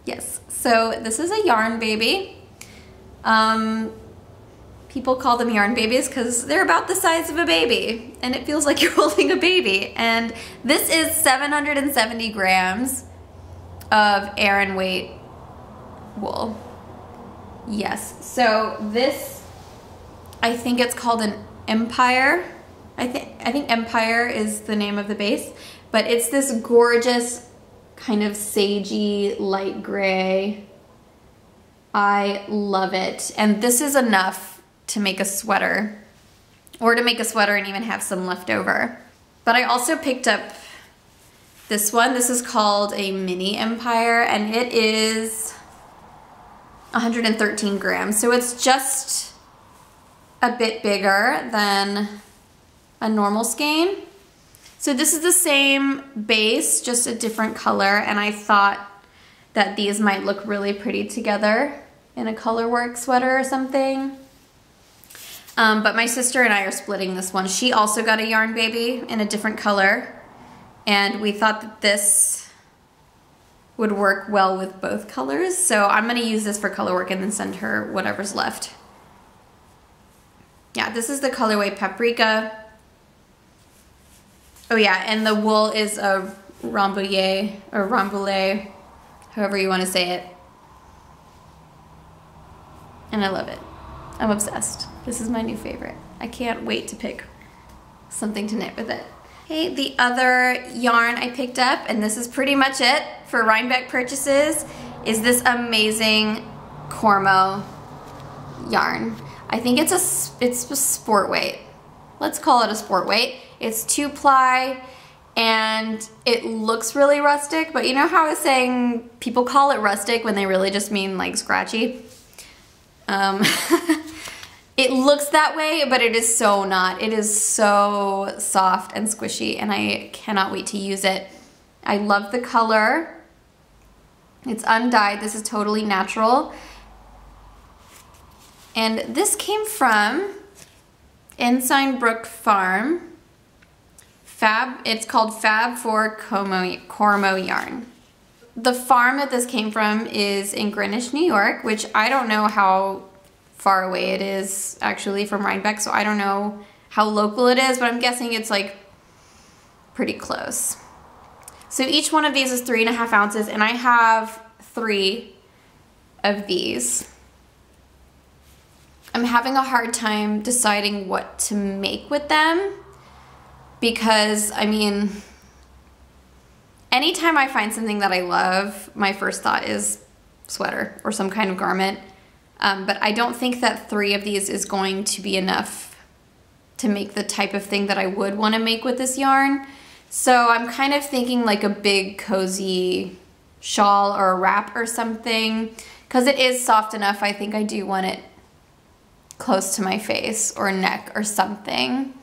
Yes, so this is a yarn baby. People call them yarn babies because they're about the size of a baby and it feels like you're holding a baby. And this is 770 grams of Aran weight wool. Yes, so this, I think it's called an Empire. I think Empire is the name of the base, but it's this gorgeous kind of sagey light gray. I love it. And this is enough to make a sweater or to make a sweater and even have some left over. But I also picked up this one. This is called a mini Empire and it is 113 grams. So it's just a bit bigger than a normal skein. So this is the same base, just a different color, and I thought that these might look really pretty together in a color work sweater or something. But my sister and I are splitting this one. She also got a yarn baby in a different color, and we thought that this would work well with both colors. So I'm gonna use this for color work and then send her whatever's left. Yeah, this is the colorway Paprika. Oh yeah, and the wool is a Rambouillet or Rambouillet, however you want to say it. And I love it. I'm obsessed. This is my new favorite. I can't wait to pick something to knit with it. Okay, the other yarn I picked up, and this is pretty much it for Rhinebeck purchases, is this amazing Cormo yarn. I think it's a sport weight. Let's call it a sport weight. It's 2-ply and it looks really rustic, but you know how I was saying people call it rustic when they really just mean like scratchy? It looks that way, but it is so not. It is so soft and squishy and I cannot wait to use it. I love the color. It's undyed. This is totally natural. And this came from Ensign Brook Farm. It's called Fab for Cormo yarn. The farm that this came from is in Greenwich, New York, which I don't know how far away it is actually from Rhinebeck, so I don't know how local it is, but I'm guessing it's like pretty close. So each one of these is 3.5 ounces, and I have 3 of these. I'm having a hard time deciding what to make with them because, I mean, anytime I find something that I love, my first thought is sweater or some kind of garment. But I don't think that 3 of these is going to be enough to make the type of thing that I would want to make with this yarn. So I'm kind of thinking like a big cozy shawl or a wrap or something, because it is soft enough. I think I do want it close to my face or neck or something.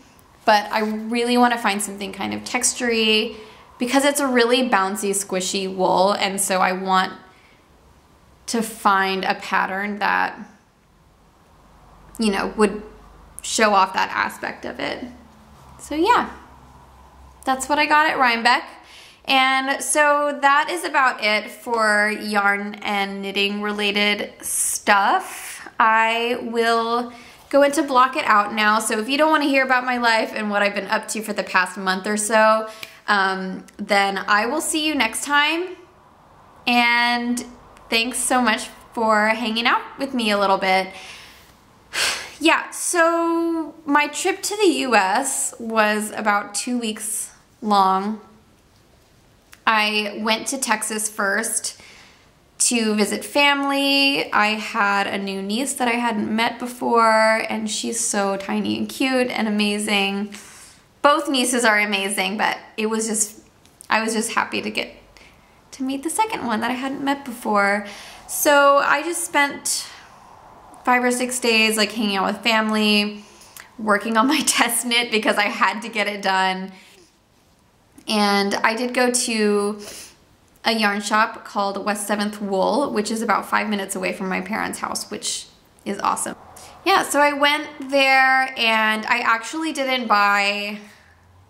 But I really want to find something kind of textury because it's a really bouncy, squishy wool, and so I want to find a pattern that, you know, would show off that aspect of it. So yeah, that's what I got at Rhinebeck. And so that is about it for yarn and knitting related stuff. I will go into block it out now. So if you don't want to hear about my life and what I've been up to for the past month or so, then I will see you next time. And thanks so much for hanging out with me a little bit. Yeah, so my trip to the US was about 2 weeks long. I went to Texas first to visit family. I had a new niece that I hadn't met before, and she's so tiny and cute and amazing. Both nieces are amazing, but I was just happy to get to meet the second one that I hadn't met before. So I just spent 5 or 6 days like hanging out with family, working on my test knit because I had to get it done. And I did go to a yarn shop called West 7th Wool, which is about 5 minutes away from my parents' house, which is awesome. Yeah, so I went there and I actually didn't buy,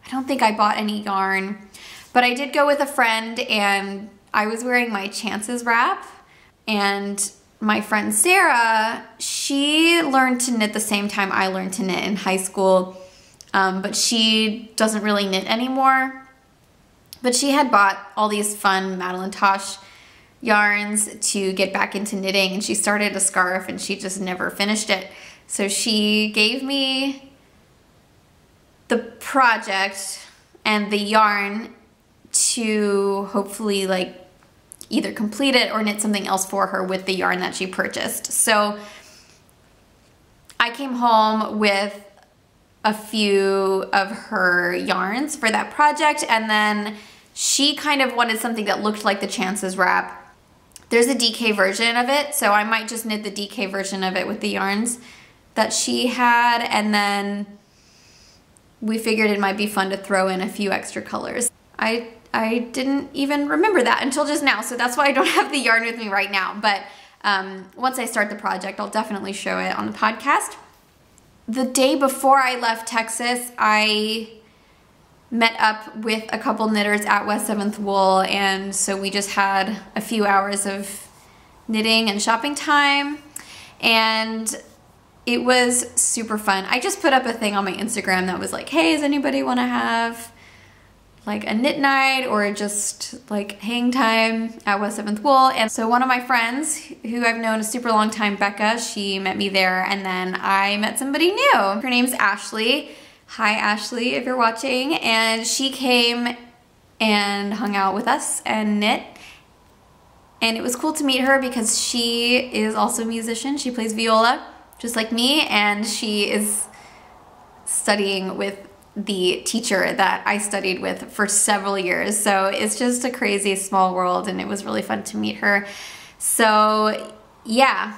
I don't think I bought any yarn, but I did go with a friend and I was wearing my Chances wrap, and my friend Sarah, she learned to knit the same time I learned to knit in high school, but she doesn't really knit anymore. But she had bought all these fun Madeline Tosh yarns to get back into knitting, and she started a scarf and she just never finished it. So she gave me the project and the yarn to hopefully like either complete it or knit something else for her with the yarn that she purchased. So I came home with a few of her yarns for that project, and then she kind of wanted something that looked like the Chances wrap. There's a DK version of it, so I might just knit the DK version of it with the yarns that she had, and then we figured it might be fun to throw in a few extra colors. I didn't even remember that until just now, so that's why I don't have the yarn with me right now, but once I start the project, I'll definitely show it on the podcast. The day before I left Texas, I met up with a couple knitters at West 7th Wool, and so we just had a few hours of knitting and shopping time, and it was super fun. I just put up a thing on my Instagram that was like, hey, does anybody want to have like a knit night or just like hang time at West 7th Wool? And so one of my friends who I've known a super long time, Becca, she met me there, and then I met somebody new. Her name's Ashley. Hi Ashley, if you're watching. And she came and hung out with us and knit. And it was cool to meet her because she is also a musician. She plays viola just like me, and she is studying with the teacher that I studied with for several years. So it's just a crazy small world, and it was really fun to meet her. So yeah,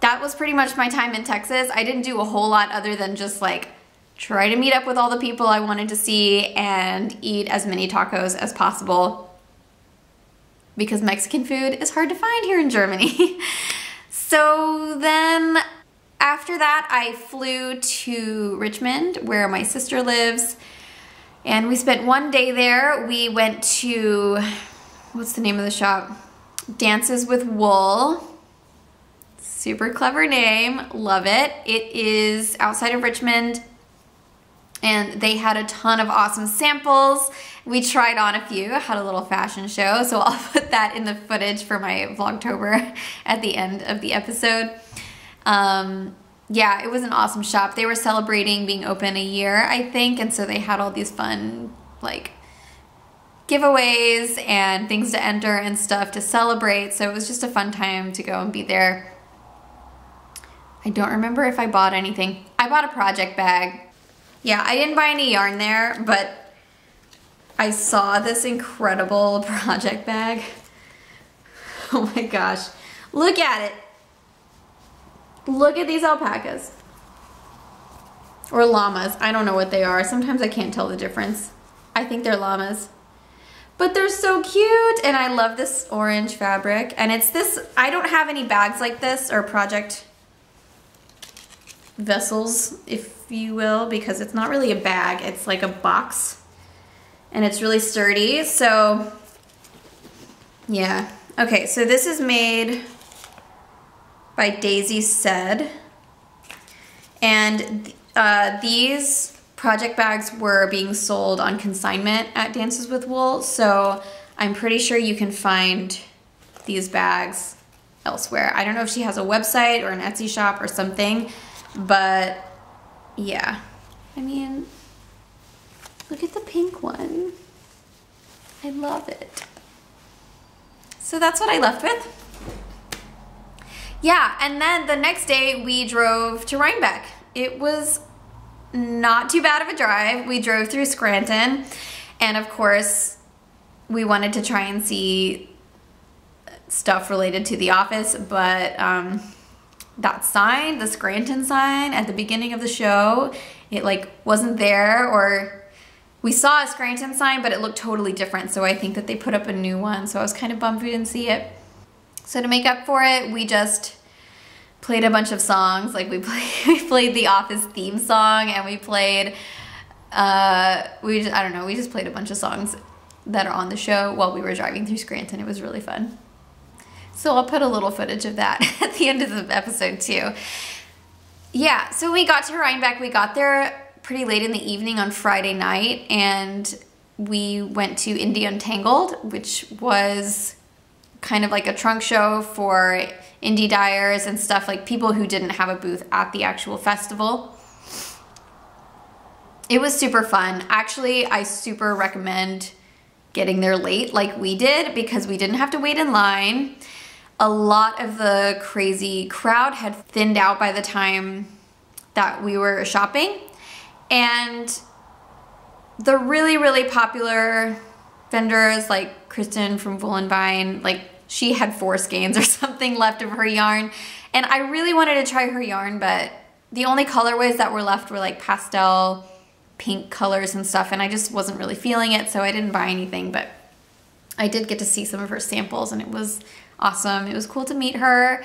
that was pretty much my time in Texas. I didn't do a whole lot other than just like try to meet up with all the people I wanted to see and eat as many tacos as possible, because Mexican food is hard to find here in Germany. So then after that, I flew to Richmond, where my sister lives, and we spent one day there. We went to, what's the name of the shop? Dances with Wool. Super clever name, love it. It is outside of Richmond, and they had a ton of awesome samples. We tried on a few, had a little fashion show, so I'll put that in the footage for my Vlogtober at the end of the episode. Yeah, it was an awesome shop. They were celebrating being open a year, I think, and so they had all these fun, like, giveaways and things to enter and stuff to celebrate, so it was just a fun time to go and be there. I don't remember if I bought anything. I bought a project bag. Yeah, I didn't buy any yarn there, but I saw this incredible project bag. Oh my gosh, look at it. Look at these alpacas. Or llamas. I don't know what they are. Sometimes I can't tell the difference. I think they're llamas. But they're so cute, and I love this orange fabric. And it's this, I don't have any bags like this, or project vessels, if you will, because it's not really a bag, it's like a box. And it's really sturdy, so yeah. Okay, so this is made by Daisy Said. And these project bags were being sold on consignment at Dances with Wool, so I'm pretty sure you can find these bags elsewhere. I don't know if she has a website or an Etsy shop or something, but yeah. I mean, look at the pink one. I love it. So that's what I left with. Yeah, and then the next day we drove to Rhinebeck. It was not too bad of a drive. We drove through Scranton, and of course we wanted to try and see stuff related to the office, but that sign, the Scranton sign at the beginning of the show, it like wasn't there, or we saw a Scranton sign but it looked totally different, so I think that they put up a new one, so I was kind of bummed we didn't see it. So to make up for it, we just played a bunch of songs. Like we played the Office theme song, and we played, I don't know, we just played a bunch of songs that are on the show while we were driving through Scranton. It was really fun. So I'll put a little footage of that at the end of the episode too. Yeah, so we got to Rhinebeck. We got there pretty late in the evening on Friday night, and we went to Indie Untangled, which was kind of like a trunk show for indie dyers and stuff, like people who didn't have a booth at the actual festival. It was super fun. Actually, I super recommend getting there late like we did, because we didn't have to wait in line. A lot of the crazy crowd had thinned out by the time that we were shopping, and the really, really popular vendors like Kristen from Wool & Vine, like she had 4 skeins or something left of her yarn, and I really wanted to try her yarn, but the only colorways that were left were like pastel pink colors and stuff, and I just wasn't really feeling it, so I didn't buy anything. But I did get to see some of her samples, and it was awesome. It was cool to meet her.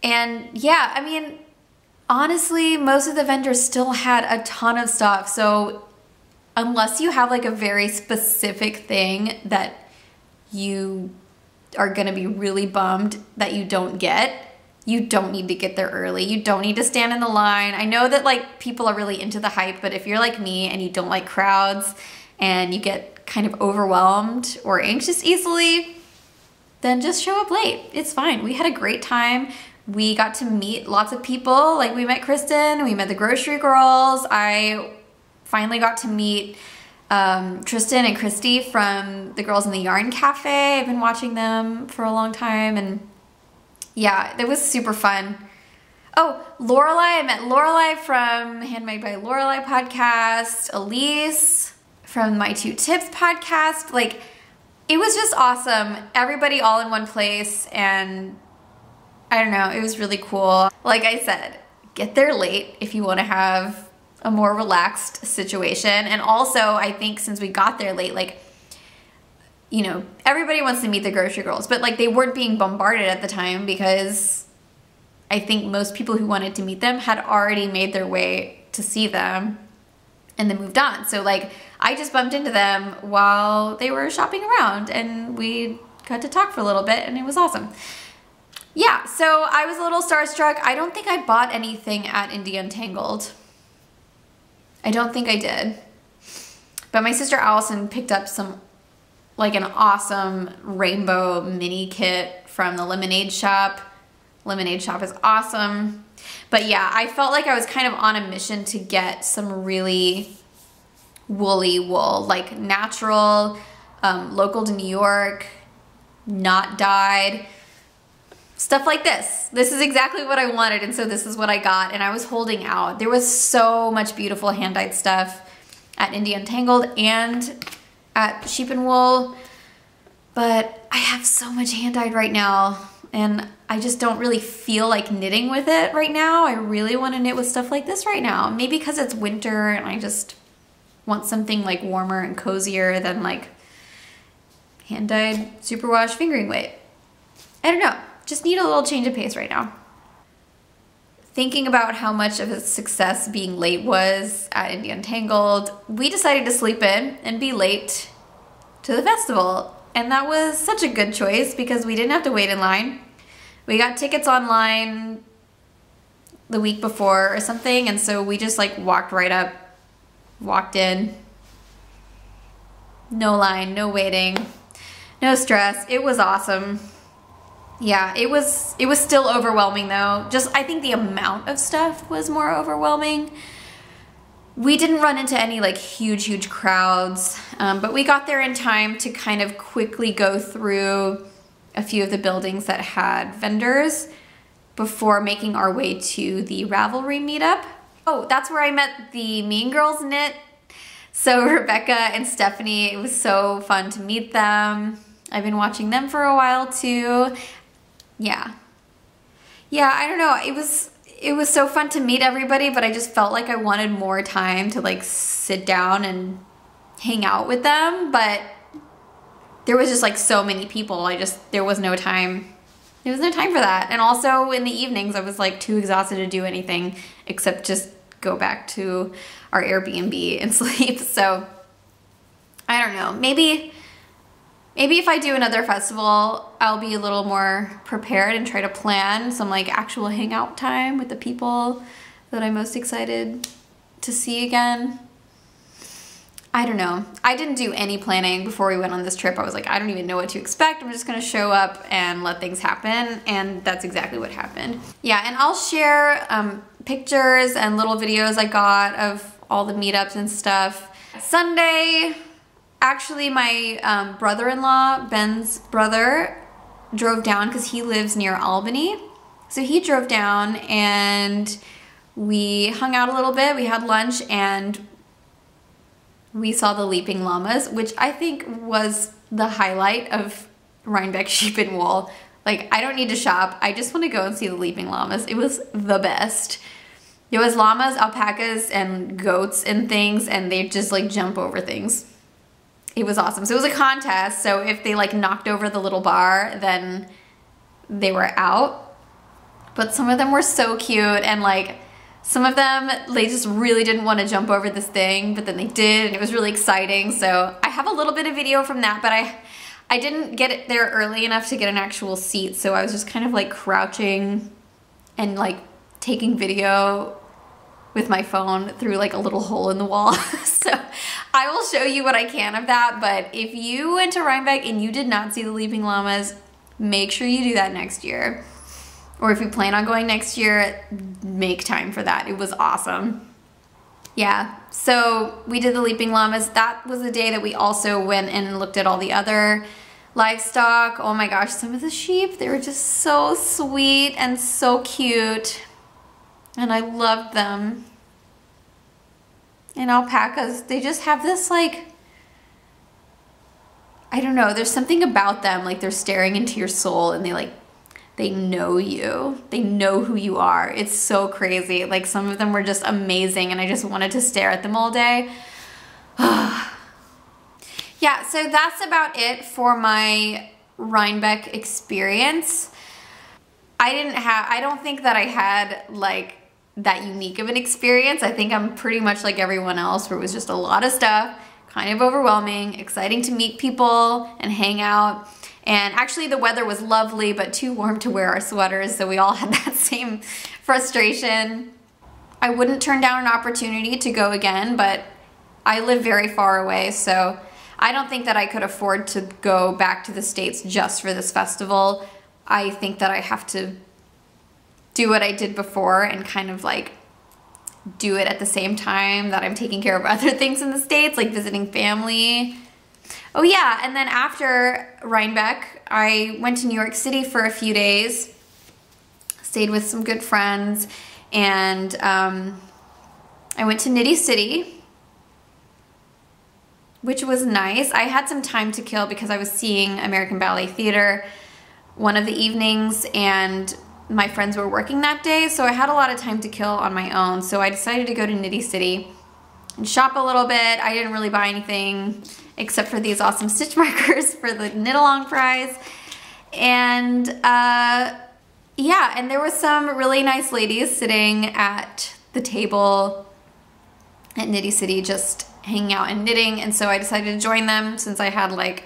And yeah, I mean, honestly, most of the vendors still had a ton of stuff, so unless you have like a very specific thing that you are gonna be really bummed that you don't get, you don't need to get there early. You don't need to stand in the line. I know that like people are really into the hype, but if you're like me and you don't like crowds and you get kind of overwhelmed or anxious easily, then just show up late. It's fine. We had a great time. We got to meet lots of people. Like we met Kristen, we met the grocery girls. I finally got to meet Tristan and Christy from the Girls in the Yarn Cafe. I've been watching them for a long time, and yeah, it was super fun. Oh, Lorelai, I met Lorelai from Handmade by Lorelai podcast, Elise from My 2 Tips podcast. Like, it was just awesome. Everybody all in one place, and I don't know, it was really cool. Like I said, get there late if you want to have a more relaxed situation. And also, I think since we got there late, like, you know, everybody wants to meet the grocery girls, but like they weren't being bombarded at the time, because I think most people who wanted to meet them had already made their way to see them and then moved on. So like I just bumped into them while they were shopping around, and we got to talk for a little bit, and it was awesome. Yeah, so I was a little starstruck. I don't think I bought anything at Indie Untangled. I don't think I did. But my sister Allison picked up some, like an awesome rainbow mini kit from the Lemonade Shop. Lemonade Shop is awesome. But yeah, I felt like I was kind of on a mission to get some really woolly wool, like natural, local to New York, not dyed, stuff like this. This is exactly what I wanted, and so this is what I got, and I was holding out. There was so much beautiful hand-dyed stuff at Indie Untangled and at Sheep and Wool, but I have so much hand-dyed right now, and I just don't really feel like knitting with it right now. I really want to knit with stuff like this right now. Maybe because it's winter and I just want something like warmer and cozier than like hand-dyed superwash fingering weight. I don't know, just need a little change of pace right now. Thinking about how much of a success being late was at Indie Untangled, we decided to sleep in and be late to the festival. And that was such a good choice because we didn't have to wait in line. We got tickets online the week before or something, and so we just like walked right up, walked in. No line, no waiting, no stress. It was awesome. Yeah, it was still overwhelming though. Just I think the amount of stuff was more overwhelming. We didn't run into any like huge crowds, but we got there in time to kind of quickly go through a few of the buildings that had vendors before making our way to the Ravelry meetup. Oh, that's where I met the Mean Girls knit. So Rebecca and Stephanie, it was so fun to meet them. I've been watching them for a while too. Yeah, I don't know. It was so fun to meet everybody, but I just felt like I wanted more time to like sit down and hang out with them, but there was just like so many people. There was no time. There was no time for that. And also in the evenings, I was like too exhausted to do anything except just go back to our Airbnb and sleep. So I don't know. Maybe if I do another festival, I'll be a little more prepared and try to plan some like actual hangout time with the people that I'm most excited to see again. I don't know. I didn't do any planning before we went on this trip. I was like, I don't even know what to expect. I'm just gonna show up and let things happen. And that's exactly what happened. Yeah, and I'll share pictures and little videos I got of all the meetups and stuff. Sunday, actually my brother-in-law, Ben's brother, drove down because he lives near Albany. So he drove down and we hung out a little bit. We had lunch and we saw the Leaping Llamas, which I think was the highlight of Rhinebeck Sheep and Wool. Like, I don't need to shop. I just want to go and see the Leaping Llamas. It was the best. There was llamas, alpacas, and goats and things, and they just like jump over things. It was awesome. So it was a contest. So if they like knocked over the little bar, then they were out. But some of them were so cute, and like some of them, they just really didn't want to jump over this thing, but then they did, and it was really exciting. So I have a little bit of video from that, but I didn't get it there early enough to get an actual seat. So I was just kind of like crouching and like taking video with my phone through like a little hole in the wall. So I will show you what I can of that. But if you went to Rhinebeck and you did not see the Leaping Llamas, make sure you do that next year. Or if you plan on going next year, make time for that. It was awesome. Yeah, so we did the Leaping Llamas. That was the day that we also went and looked at all the other livestock. Oh my gosh, some of the sheep, they were just so sweet and so cute. And I loved them. And alpacas, they just have this like, I don't know, there's something about them, like they're staring into your soul and they know you. They know who you are. It's so crazy. Like some of them were just amazing and I just wanted to stare at them all day. Yeah, so that's about it for my Rhinebeck experience. I don't think that I had like that unique of an experience. I think I'm pretty much like everyone else where it was just a lot of stuff, kind of overwhelming, exciting to meet people and hang out. And actually the weather was lovely, but too warm to wear our sweaters, so we all had that same frustration. I wouldn't turn down an opportunity to go again, but I live very far away, so I don't think that I could afford to go back to the States just for this festival. I think that I have to do what I did before and kind of like do it at the same time that I'm taking care of other things in the States, like visiting family. Oh yeah, and then after Rhinebeck, I went to New York City for a few days, stayed with some good friends, and I went to Nitty City, which was nice. I had some time to kill because I was seeing American Ballet Theater, one of the evenings, and my friends were working that day, so I had a lot of time to kill on my own. So I decided to go to Nitty City and shop a little bit. I didn't really buy anything except for these awesome stitch markers for the knit along prize. And yeah, and there were some really nice ladies sitting at the table at Nitty City just hanging out and knitting, and so I decided to join them since I had like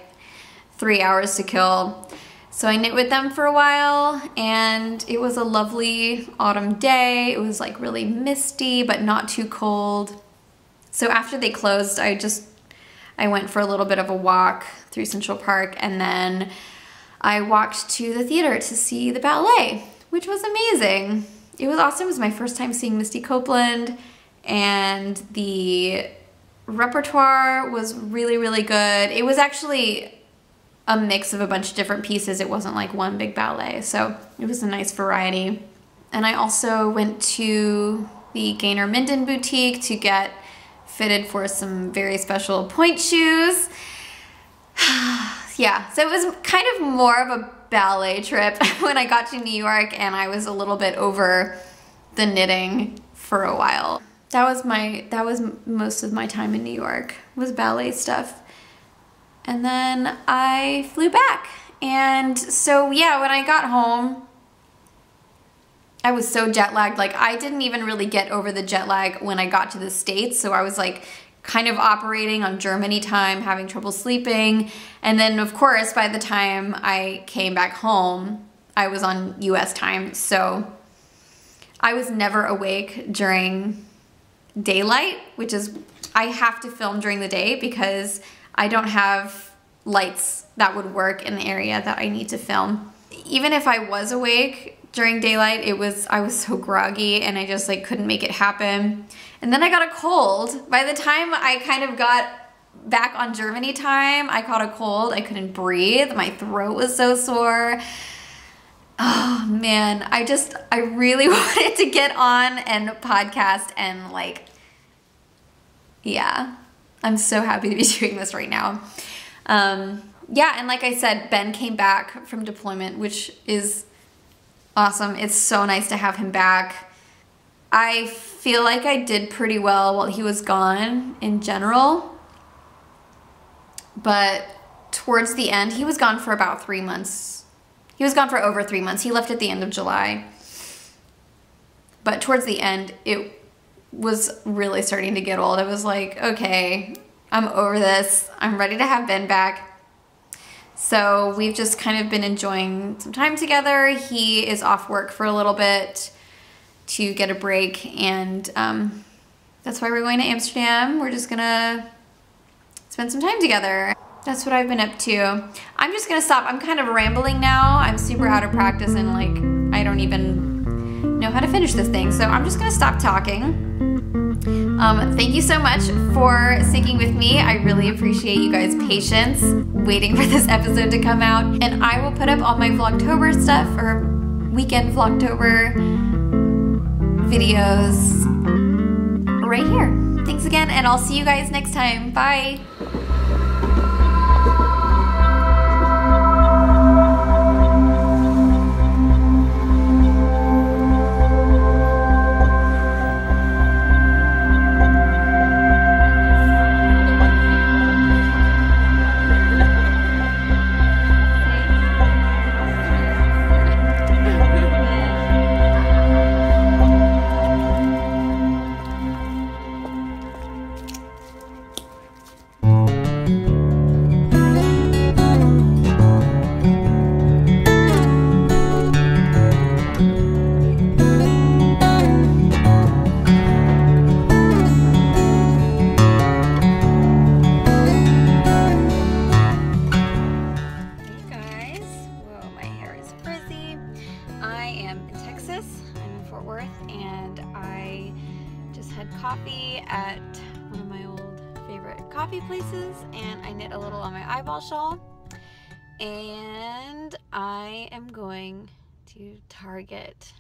3 hours to kill. So I knit with them for a while, and it was a lovely autumn day. It was like really misty, but not too cold. So after they closed, I went for a little bit of a walk through Central Park, and then I walked to the theater to see the ballet, which was amazing. It was awesome. It was my first time seeing Misty Copeland, and the repertoire was really, really good. It was actually a mix of a bunch of different pieces. It wasn't like one big ballet, so it was a nice variety. And I also went to the Gaynor Minden boutique to get fitted for some very special point shoes. Yeah, so it was kind of more of a ballet trip when I got to New York, and I was a little bit over the knitting for a while. That was most of my time in New York, was ballet stuff. And then I flew back. And so yeah, when I got home, I was so jet lagged. Like, I didn't even really get over the jet lag when I got to the States. So I was like kind of operating on Germany time, having trouble sleeping. And then of course, by the time I came back home, I was on US time. So I was never awake during daylight, which is, I have to film during the day because I don't have lights that would work in the area that I need to film. Even if I was awake during daylight, I was so groggy, and I just like couldn't make it happen. And then I got a cold. By the time I kind of got back on Germany time, I caught a cold. I couldn't breathe. My throat was so sore. Oh man, I really wanted to get on and podcast, and like, yeah, I'm so happy to be doing this right now. Yeah, and like I said, Ben came back from deployment, which is awesome. It's so nice to have him back. I feel like I did pretty well while he was gone in general, but towards the end, he was gone for about 3 months. He was gone for over 3 months. He left at the end of July. But towards the end, it was really starting to get old. I was like, okay, I'm over this. I'm ready to have Ben back. So we've just kind of been enjoying some time together. He is off work for a little bit to get a break, and that's why we're going to Amsterdam. We're just gonna spend some time together. That's what I've been up to. I'm just gonna stop. I'm kind of rambling now. I'm super out of practice, and like, I don't even know how to finish this thing. So I'm just gonna stop talking. Thank you so much for sticking with me. I really appreciate you guys' patience waiting for this episode to come out. And I will put up all my Vlogtober stuff, or weekend Vlogtober videos right here. Thanks again, and I'll see you guys next time. Bye. Coffee at one of my old favorite coffee places, and I knit a little on my eyeball shawl, and I am going to Target.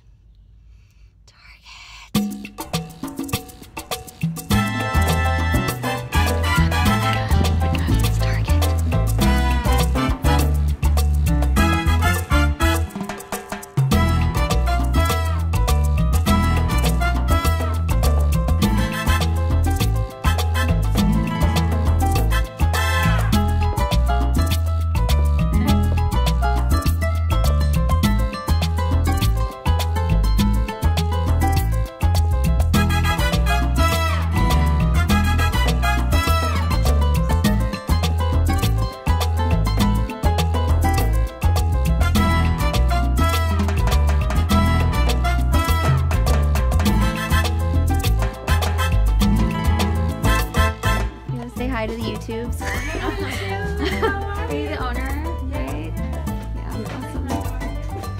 Say hi to the YouTubes. Are you the owner? Right? Yeah, awesome.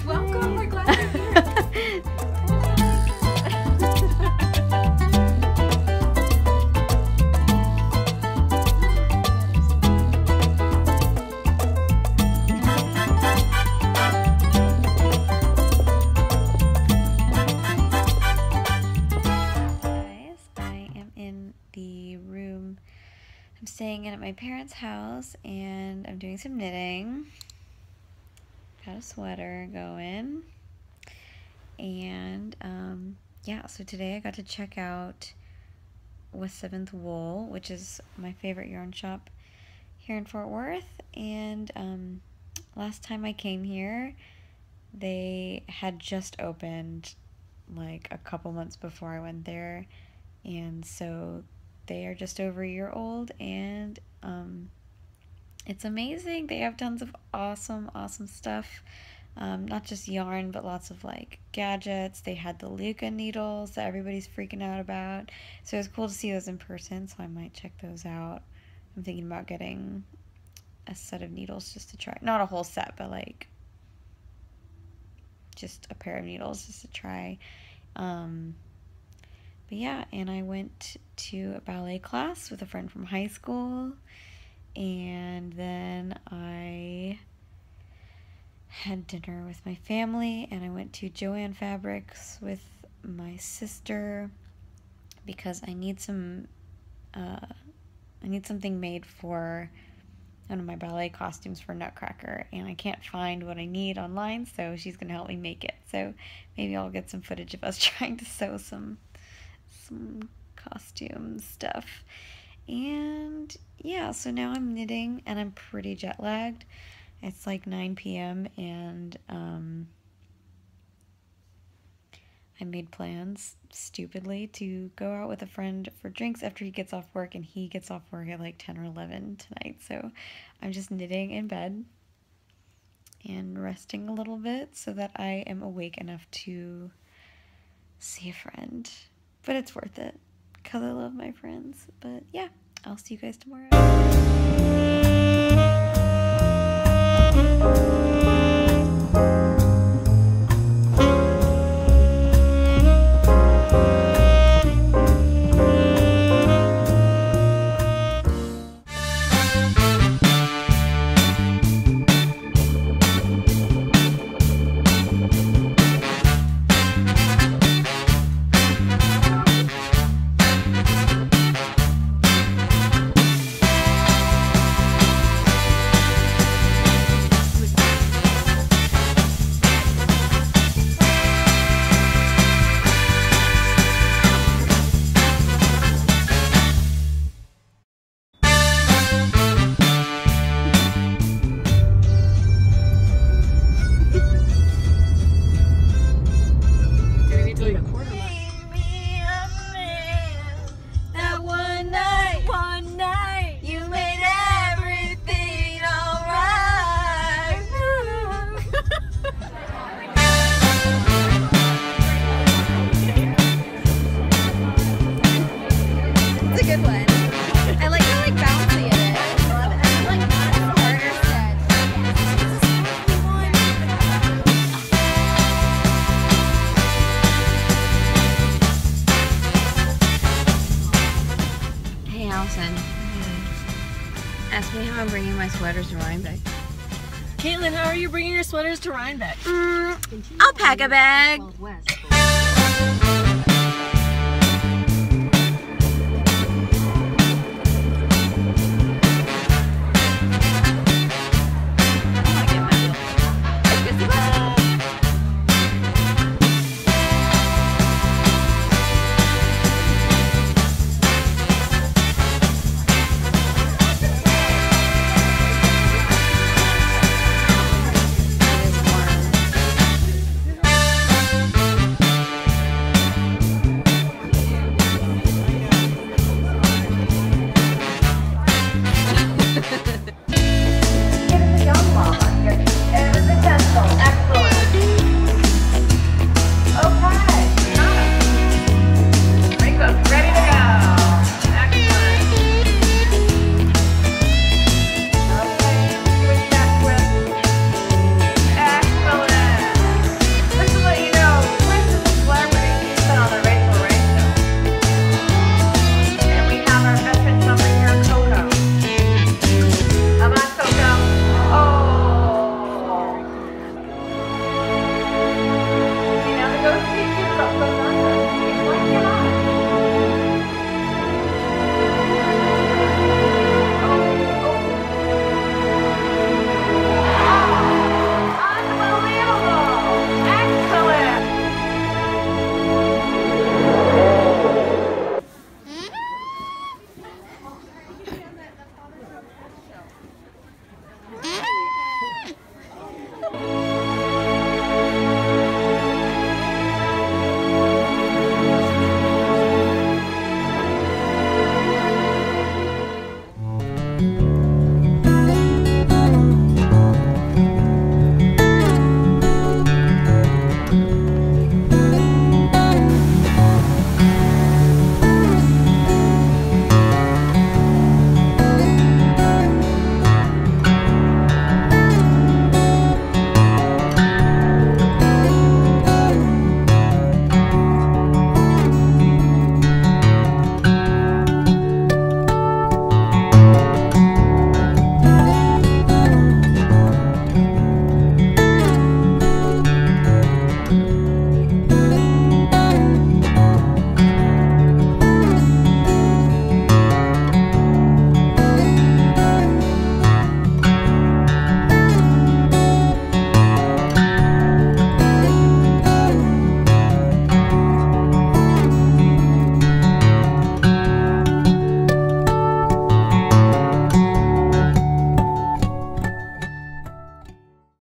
Welcome, we're glad you're here. I'm staying in at my parents' house and I'm doing some knitting. Got a sweater going. And yeah, so today I got to check out West 7th Wool, which is my favorite yarn shop here in Fort Worth. And last time I came here, they had just opened like a couple months before I went there. And so they are just over a year old, and it's amazing. They have tons of awesome stuff. Not just yarn, but lots of like gadgets. They had the Luca needles that everybody's freaking out about. So it was cool to see those in person, so I might check those out. I'm thinking about getting a set of needles just to try. Not a whole set, but like just a pair of needles just to try. But yeah, and I went to a ballet class with a friend from high school, and then I had dinner with my family, and I went to Joann Fabrics with my sister because I need something made for one of my ballet costumes for Nutcracker, and I can't find what I need online, so she's gonna help me make it. So maybe I'll get some footage of us trying to sew some costume stuff. And yeah, so now I'm knitting and I'm pretty jet lagged. It's like 9 p.m. and I made plans stupidly to go out with a friend for drinks after he gets off work, and he gets off work at like 10 or 11 tonight. So I'm just knitting in bed and resting a little bit so that I am awake enough to see a friend. But it's worth it because I love my friends. But yeah, I'll see you guys tomorrow. Ask me how I'm bringing my sweaters to Rhinebeck. Caitlin, how are you bringing your sweaters to Rhinebeck? I'll pack a bag.